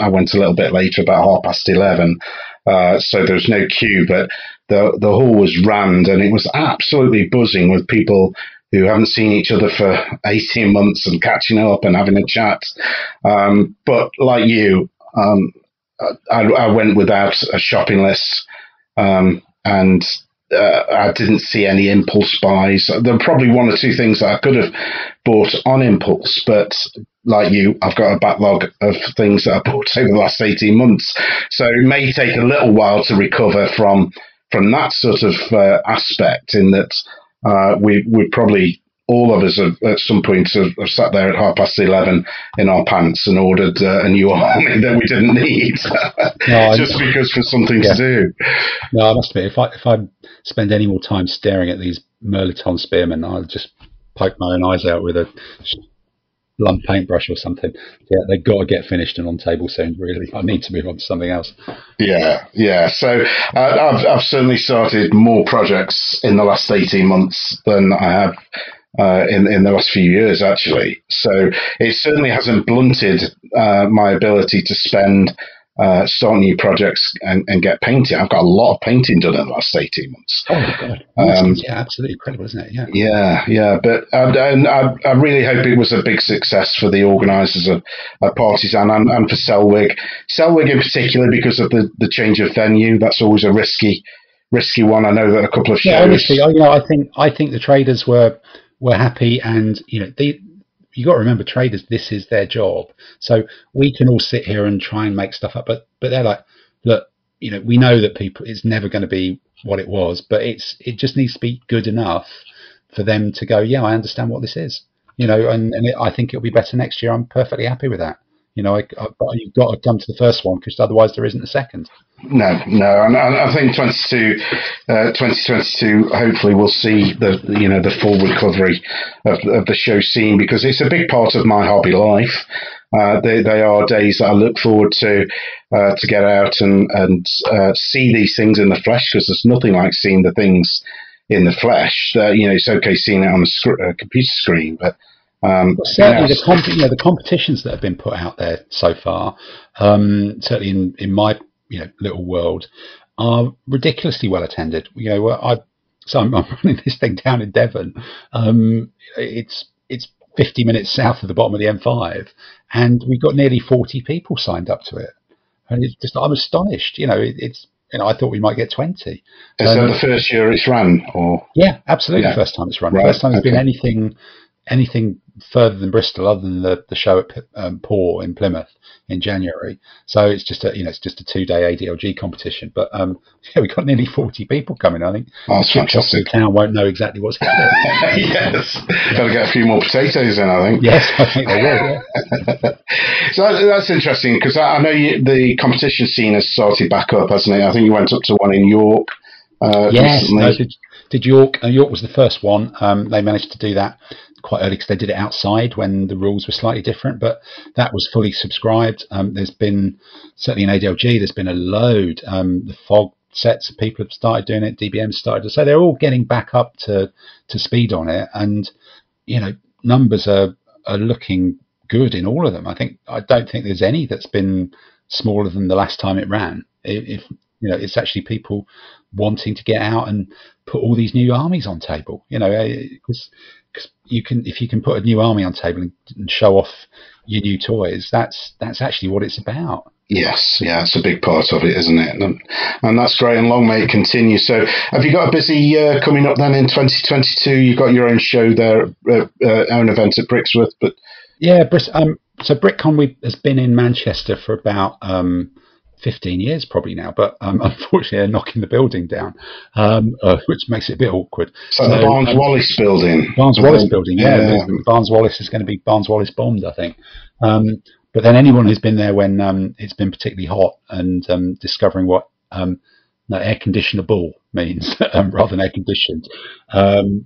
went a little bit later, about 11:30, so there was no queue, but the hall was rammed and it was absolutely buzzing with people who haven't seen each other for 18 months and catching up and having a chat. But like you, I went without a shopping list. And I didn't see any impulse buys. There were probably one or two things that I could have bought on impulse, but like you, I've got a backlog of things that I bought over the last 18 months. So it may take a little while to recover from that sort of aspect, in that we probably, all of us at some point have sat there at 11:30 in our pants and ordered a new army that we didn't need, just because for something to do. No, I must admit, if I spend any more time staring at these Merleton spearmen, I'll just poke my own eyes out with a blunt paintbrush or something. Yeah, they've got to get finished and on table soon. Really, I need to move on to something else. Yeah. So I've certainly started more projects in the last 18 months than I have in the last few years, actually. So it certainly hasn't blunted my ability to start new projects and get painting. I've got a lot of painting done in the last 18 months. Oh my God. Yeah, absolutely incredible, isn't it? Yeah. But I really hope it was a big success for the organisers of Partisan and for Selwig. Selwig in particular, because of the change of venue. That's always a risky one. I know that a couple of shows. Yeah, honestly, I think the traders were happy, and you got to remember, traders, this is their job. So we can all sit here and try and make stuff up, but they're like, look, we know that it's never going to be what it was, but it just needs to be good enough for them to go, yeah, I understand what this is, and I think it'll be better next year. I'm perfectly happy with that. But you've got to come to the first one, because otherwise there isn't a second. No, and I think 2022, hopefully we'll see the full recovery of the show scene, because it's a big part of my hobby life. They are days that I look forward to get out and see these things in the flesh, because there's nothing like seeing the things in the flesh. It's okay seeing it on a computer screen, but certainly the competitions that have been put out there so far, certainly in my little world, are ridiculously well attended. I'm running this thing down in Devon. It's 50 minutes south of the bottom of the M5, and we've got nearly 40 people signed up to it, and I'm astonished. I thought we might get 20. Is that the first year it's run, or? Yeah, absolutely. Yeah. First time it's run. Right. First time there's been anything further than Bristol, other than the show at Paw in Plymouth in January. So it's just a 2-day ADLG competition. But we got nearly 40 people coming. I think that's fantastic. The town won't know exactly what's happening. Yes, got to get a few more potatoes in, I think. Yes, I think they will. Yeah. So that's interesting, because I know the competition scene has started back up, hasn't it? I think you went up to one in York. Yes, did York? York was the first one. They managed to do that quite early, because they did it outside when the rules were slightly different, but that was fully subscribed. There's been, certainly in ADLG, there's been a load. The fog sets of people have started doing it, DBM started, so they're all getting back up to speed on it, and numbers are looking good in all of them. I don't think there's any that's been smaller than the last time it ran. It's actually people wanting to get out and put all these new armies on table, because if you can put a new army on table and show off your new toys, that's actually what it's about. Yes, yeah, it's a big part of it, isn't it? And that's great, and long may it continue. So, have you got a busy year coming up then in 2022? You've got your own show there, own event at Brixworth, but yeah, so BrickCon has been in Manchester for about 15 years probably now, but unfortunately they're knocking the building down, which makes it a bit awkward. So the Barnes Wallis building. Barnes Wallis building, yeah. Barnes Wallis is going to be Barnes Wallis bombed, I think. But then anyone who's been there when it's been particularly hot and discovering what air conditionable means rather than air conditioned, we'll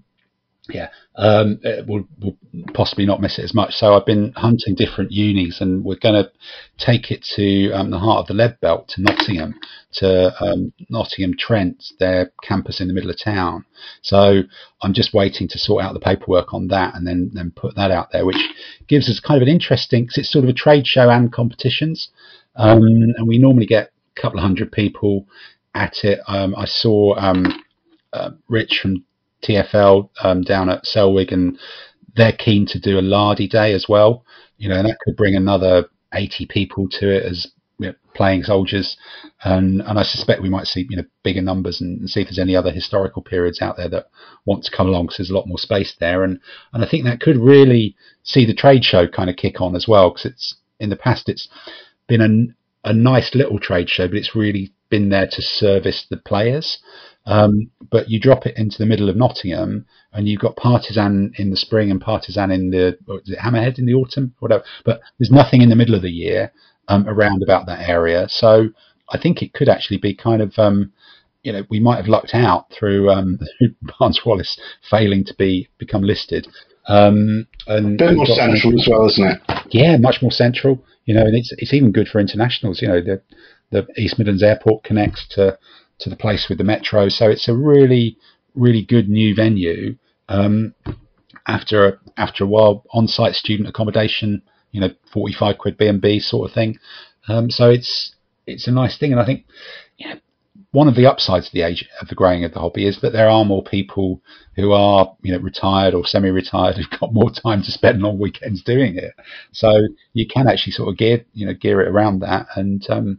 possibly not miss it as much. So I've been hunting different unis, and we're going to take it to the heart of the Lead Belt, to Nottingham, to Nottingham Trent, their campus in the middle of town. So I'm just waiting to sort out the paperwork on that, and then put that out there, which gives us kind of an interesting, because it's sort of a trade show and competitions, and we normally get a couple of hundred people at it. I saw Rich from TFL down at Selwig, and they're keen to do a Lardy Day as well, and that could bring another 80 people to it as playing soldiers, and I suspect we might see bigger numbers, and see if there's any other historical periods out there that want to come along, because there's a lot more space there, and I think that could really see the trade show kind of kick on as well, because it's in the past it's been a nice little trade show, but it's really been there to service the players. But you drop it into the middle of Nottingham, and you've got Partisan in the spring and Partisan in is it Hammerhead in the autumn, whatever. But there's nothing in the middle of the year around about that area. So I think it could actually be kind of, we might have lucked out through Barnes Wallis failing to become listed. And a bit more central as well, isn't it? Yeah, much more central. And it's even good for internationals. The East Midlands Airport connects to the place with the metro, so it's a really, really good new venue. After a while, on-site student accommodation, 45 quid B&B sort of thing. So it's a nice thing, and I think one of the upsides of the age of the growing of the hobby is that there are more people who are retired or semi-retired, who've got more time to spend on weekends doing it. So you can actually sort of gear it around that, and a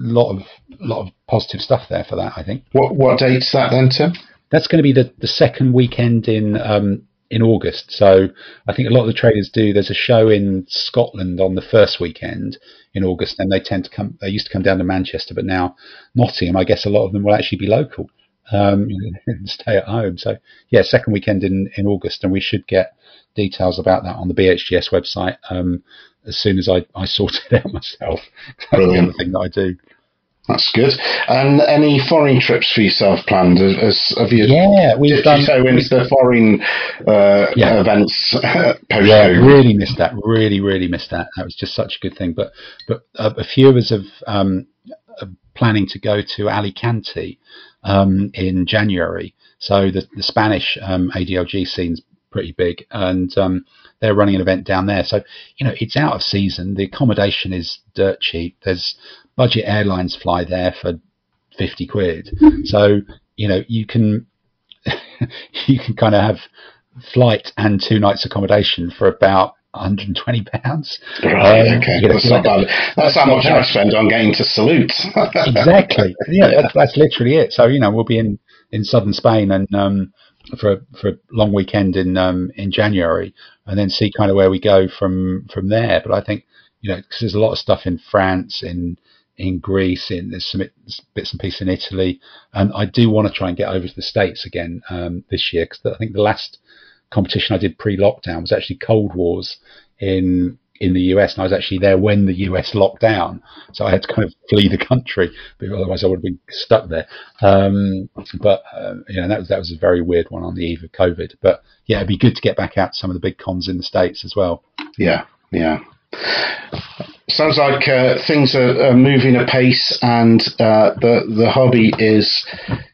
lot of positive stuff there for that, I think. What date's that then, Tim? That's going to be the second weekend in August. So I think a lot of the traders do. There's a show in Scotland on the first weekend in August, and they tend to come. They used to come down to Manchester, but now Nottingham. I guess a lot of them will actually be local and stay at home. So yeah, second weekend in August, and we should get details about that on the BHGS website as soon as I sort it out myself. That's the other thing that I do. That's good. And any foreign trips for yourself planned? Have you? Yeah, we've done. So into the foreign events. Yeah, really missed that. Really missed that. That was just such a good thing. But a few of us have planning to go to Alicante in January. So the Spanish ADLG scene's pretty big, and they're running an event down there. So it's out of season. The accommodation is dirt cheap. There's budget airlines fly there for 50 quid. So you can kind of have flight and 2 nights accommodation for about £120. Right, okay. That's not bad. That's how much I spend on getting to Salute. Exactly. Yeah, that's literally it. So we'll be in southern Spain and for a long weekend in January, and then see kind of where we go from there. But I think because there's a lot of stuff in France, in Greece, there's some bits and pieces in Italy, and I do want to try and get over to the States again this year, because I think the last competition I did pre-lockdown was actually Cold Wars in the US, and I was actually there when the US locked down, so I had to kind of flee the country, but otherwise I would have been stuck there. But that was a very weird one on the eve of COVID. But yeah, it'd be good to get back out to some of the big cons in the States as well. Yeah. Sounds like things are moving apace, and the hobby is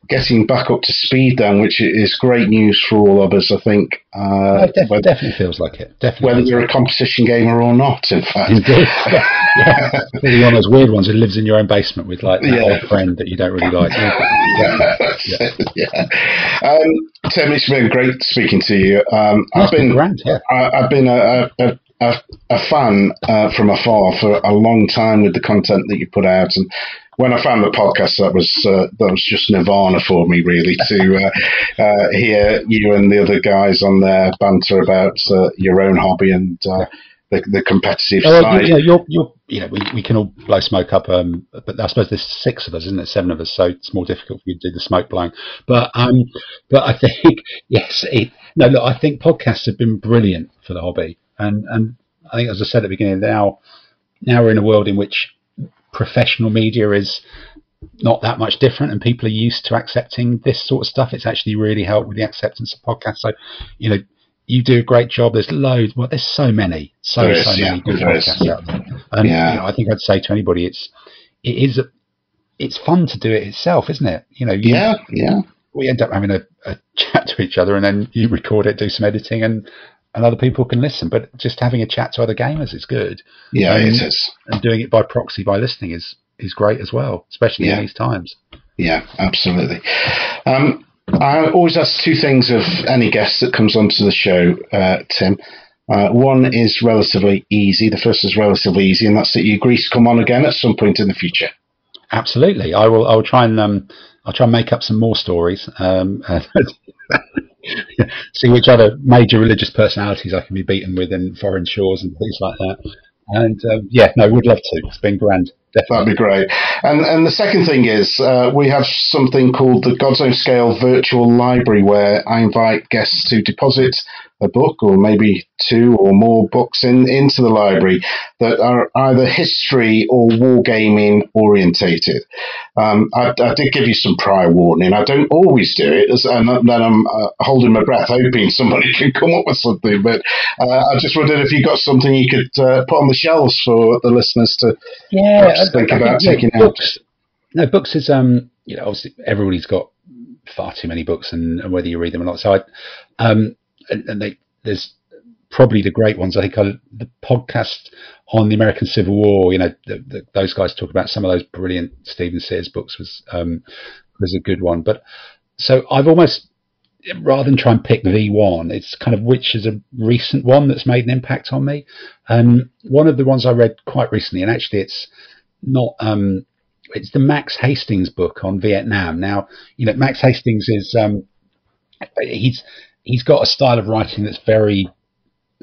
getting back up to speed then, which is great news for all of us, I think. It definitely feels like it. Definitely, whether you're a competition gamer or not, in fact. Indeed. Yeah. Really one of those weird ones who lives in your own basement with like that old friend that you don't really like. Tim, it's been great speaking to you. I've been a a fan from afar for a long time with the content that you put out, and when I found the podcast, that was just nirvana for me, really, to hear you and the other guys on there banter about your own hobby and the competitive side. We can all blow smoke up, but I suppose there's 6 of us, isn't it? 7 of us, so it's more difficult for you to do the smoke blowing. But I think I think podcasts have been brilliant for the hobby, and I think, as I said at the beginning, now we're in a world in which professional media is not that much different, and people are used to accepting this sort of stuff. It's actually really helped with the acceptance of podcasts. So, you do a great job. There's loads. Well, there's so many many good podcasts out there. And I think I'd say to anybody, it's fun to do it itself, isn't it? We end up having a chat to each other, and then you record it, do some editing, and other people can listen. But just having a chat to other gamers is good. Yeah, it is. And doing it by proxy, by listening, is great as well, especially in these times. Yeah, absolutely. I always ask 2 things of any guest that comes onto the show, Tim. One is relatively easy. The first is relatively easy, and that's that you agree to come on again at some point in the future. Absolutely. I will. I'll try and make up some more stories. See which other major religious personalities I can be beaten with in foreign shores and things like that. And would love to. It's been grand. Definitely. That'd be great. And the second thing is we have something called the God's Own Scale Virtual Library, where I invite guests to deposit a book or maybe 2 or more books into the library that are either history or wargaming orientated. I did give you some prior warning. I don't always do it, and then I'm holding my breath, hoping somebody can come up with something. But I just wondered if you got something you could put on the shelves for the listeners to think about taking out. No, books is obviously everybody's got far too many books, and whether you read them or not. So there's probably the great ones. I think the podcast on the American Civil War. Those guys talk about some of those brilliant Stephen Sears books. Was a good one. But so I've almost, rather than try and pick the one, it's kind of which is a recent one that's made an impact on me. One of the ones I read quite recently, and actually it's not. It's the Max Hastings book on Vietnam. Now, Max Hastings is he's got a style of writing that's very,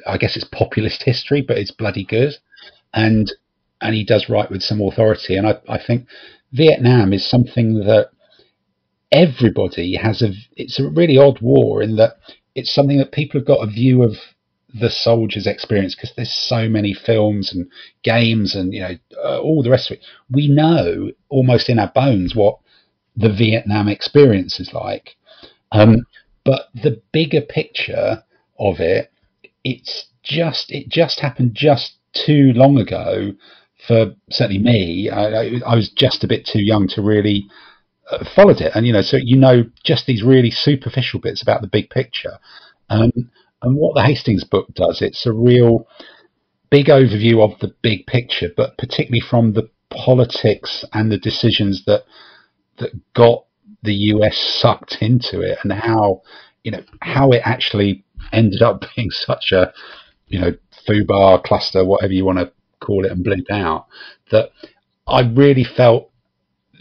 I guess it's populist history, but it's bloody good. And he does write with some authority. And I think Vietnam is something that everybody has it's a really odd war in that it's something that people have got a view of the soldiers' experience, because there's so many films and games and all the rest of it. We know almost in our bones what the Vietnam experience is like. But the bigger picture of it just happened just too long ago for certainly me. I was just a bit too young to really followed it, and so just these really superficial bits about the big picture. And what the Hastings book does, it's a real big overview of the big picture, but particularly from the politics and the decisions that got the US sucked into it, and how it actually ended up being such a foobar cluster, whatever you want to call it, and bleep out, that I really felt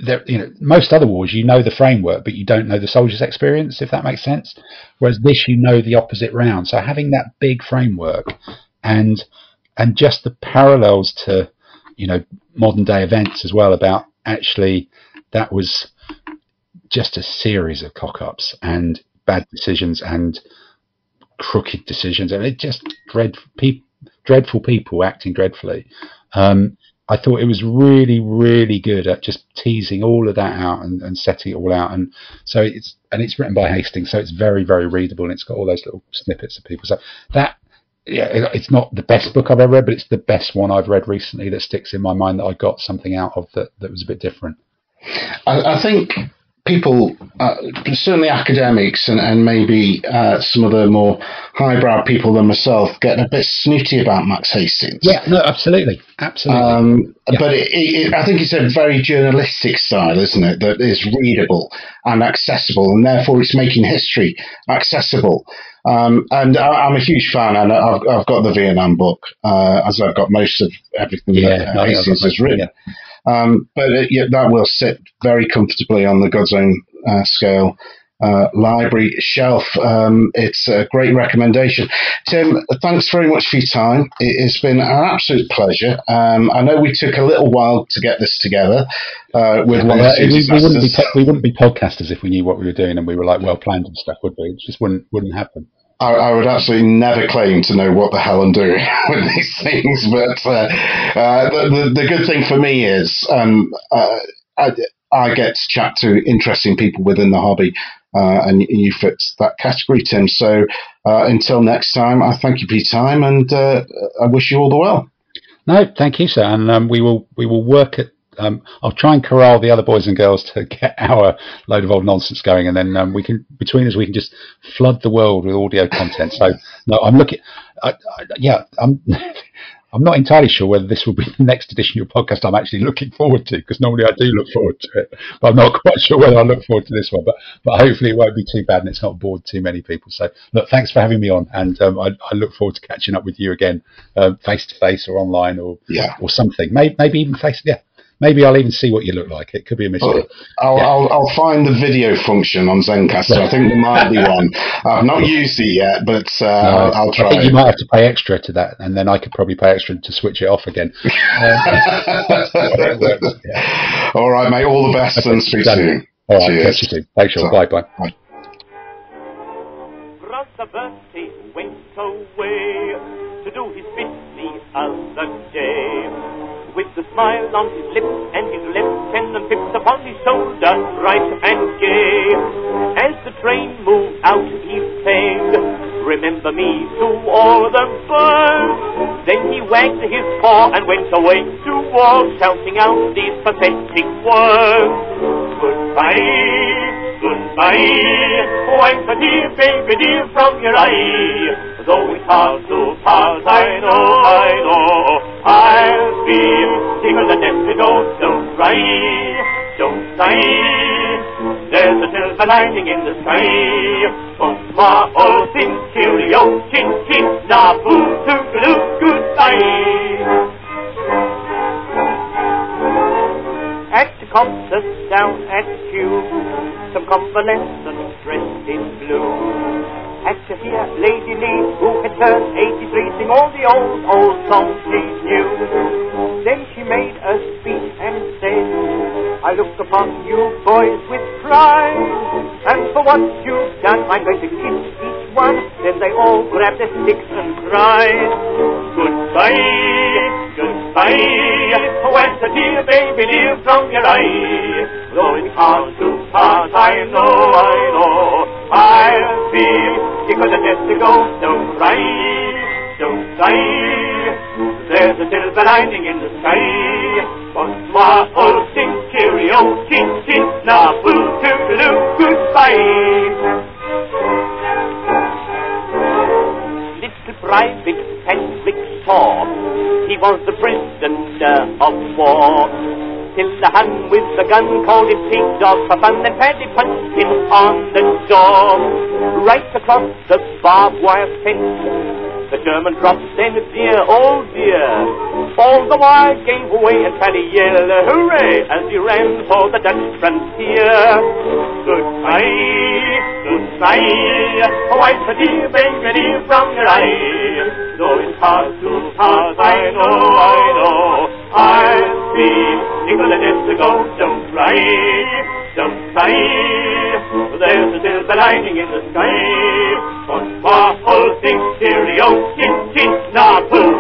that most other wars the framework, but you don't know the soldier's experience, if that makes sense. Whereas this, the opposite round. So having that big framework and just the parallels to modern day events as well, about actually that was just a series of cock-ups and bad decisions and crooked decisions, and it just dreadful people acting dreadfully. I thought it was really, really good at just teasing all of that out and setting it all out. And so it's written by Hastings, so it's very, very readable, and it's got all those little snippets of people. So that, it's not the best book I've ever read, but it's the best one I've read recently that sticks in my mind, that I got something out of that was a bit different. I think people, certainly academics and maybe some of the more highbrow people than myself, getting a bit snooty about Max Hastings. Yeah, no, absolutely. Yeah. But I think it's a very journalistic style, isn't it, that is readable and accessible, and therefore it's making history accessible. And I'm a huge fan, and I've got the Vietnam book, as I've got most of everything that Hastings has written. Yeah. That will sit very comfortably on the God's Own Scale library shelf. It's a great recommendation. Tim, thanks very much for your time. It's been an absolute pleasure. I know we took a little while to get this together with one or two disasters. We wouldn't be podcasters if we knew what we were doing and we were like well planned and stuff, would we? It just wouldn't happen. I would absolutely never claim to know what the hell I'm doing with these things, but the good thing for me is I get to chat to interesting people within the hobby, and you fit that category, Tim. So until next time, I thank you for your time, and I wish you all the well. No, thank you, sir, and we will work at. I'll try and corral the other boys and girls to get our load of old nonsense going, and then we can just flood the world with audio content. So no, I'm looking. I'm not entirely sure whether this will be the next edition of your podcast I'm actually looking forward to, because normally I do look forward to it, but I'm not quite sure whether I look forward to this one. But hopefully it won't be too bad and it's not bored too many people. So look, thanks for having me on, and I look forward to catching up with you again, face to face or online or something. Maybe even face. Yeah. Maybe I'll even see what you look like. It could be a mystery. I'll find the video function on Zencaster. I think there might be one. I've not used it yet, but I'll try. I think you might have to pay extra to that, and then I could probably pay extra to switch it off again. All right, mate. All the best, and speak soon. All right, cheers. Catch you soon. Thanks, Sean. Bye. Brother Bertie went away to do his bit the other day. With a smile on his lips and his lieutenant pips upon his shoulder, bright and gay. As the train moved out, he sang, "Remember me to all the birds." Then he wagged his paw and went away to war, shouting out these pathetic words: "Goodbye, goodbye, wipe a dear baby dear from your eye. Though it's hard to part, I know, I'll be tickled to death, don't cry, don't sigh. There's a silver lining in the sky. Bonsoir, all things, cheerio, chin chin, nabu, toodaloo, goodbye." At the concert down at Kew, some convalescent dressed in blue had to hear Lady Lee, who had turned 83, sing all the old songs she knew. Then she made a speech and said, "I look upon you boys with pride, and for what you've done I'm going to kiss each one." Then they all grabbed their sticks and cried, "Goodbye, goodbye, where's the dear baby dear from your eye? Though it's hard to part, I know, I'll be tickled to death to go, don't cry, don't sigh. There's a silver lining in the sky. Bonsoir, all things, cheerio, chin chin, nabu, toodaloo, goodbye." Little Private Patrick saw he was the prisoner of war, till the Hun with the gun called him pig dog for fun, and Paddy punched him on the jaw. Right across the barbed wire fence the German dropped, then dear, oh dear. All the wire gave way and Paddy yelled hooray as he ran for the Dutch frontier. Goodbye, goodbye, wipe a dear baby dear from your eye. Though it's hard to part, I know, I'll be tickled to death to go, don't cry, don't sigh. There's a silver lining in the sky. Bonsoir, all things, cheerio, chin chin, nabu.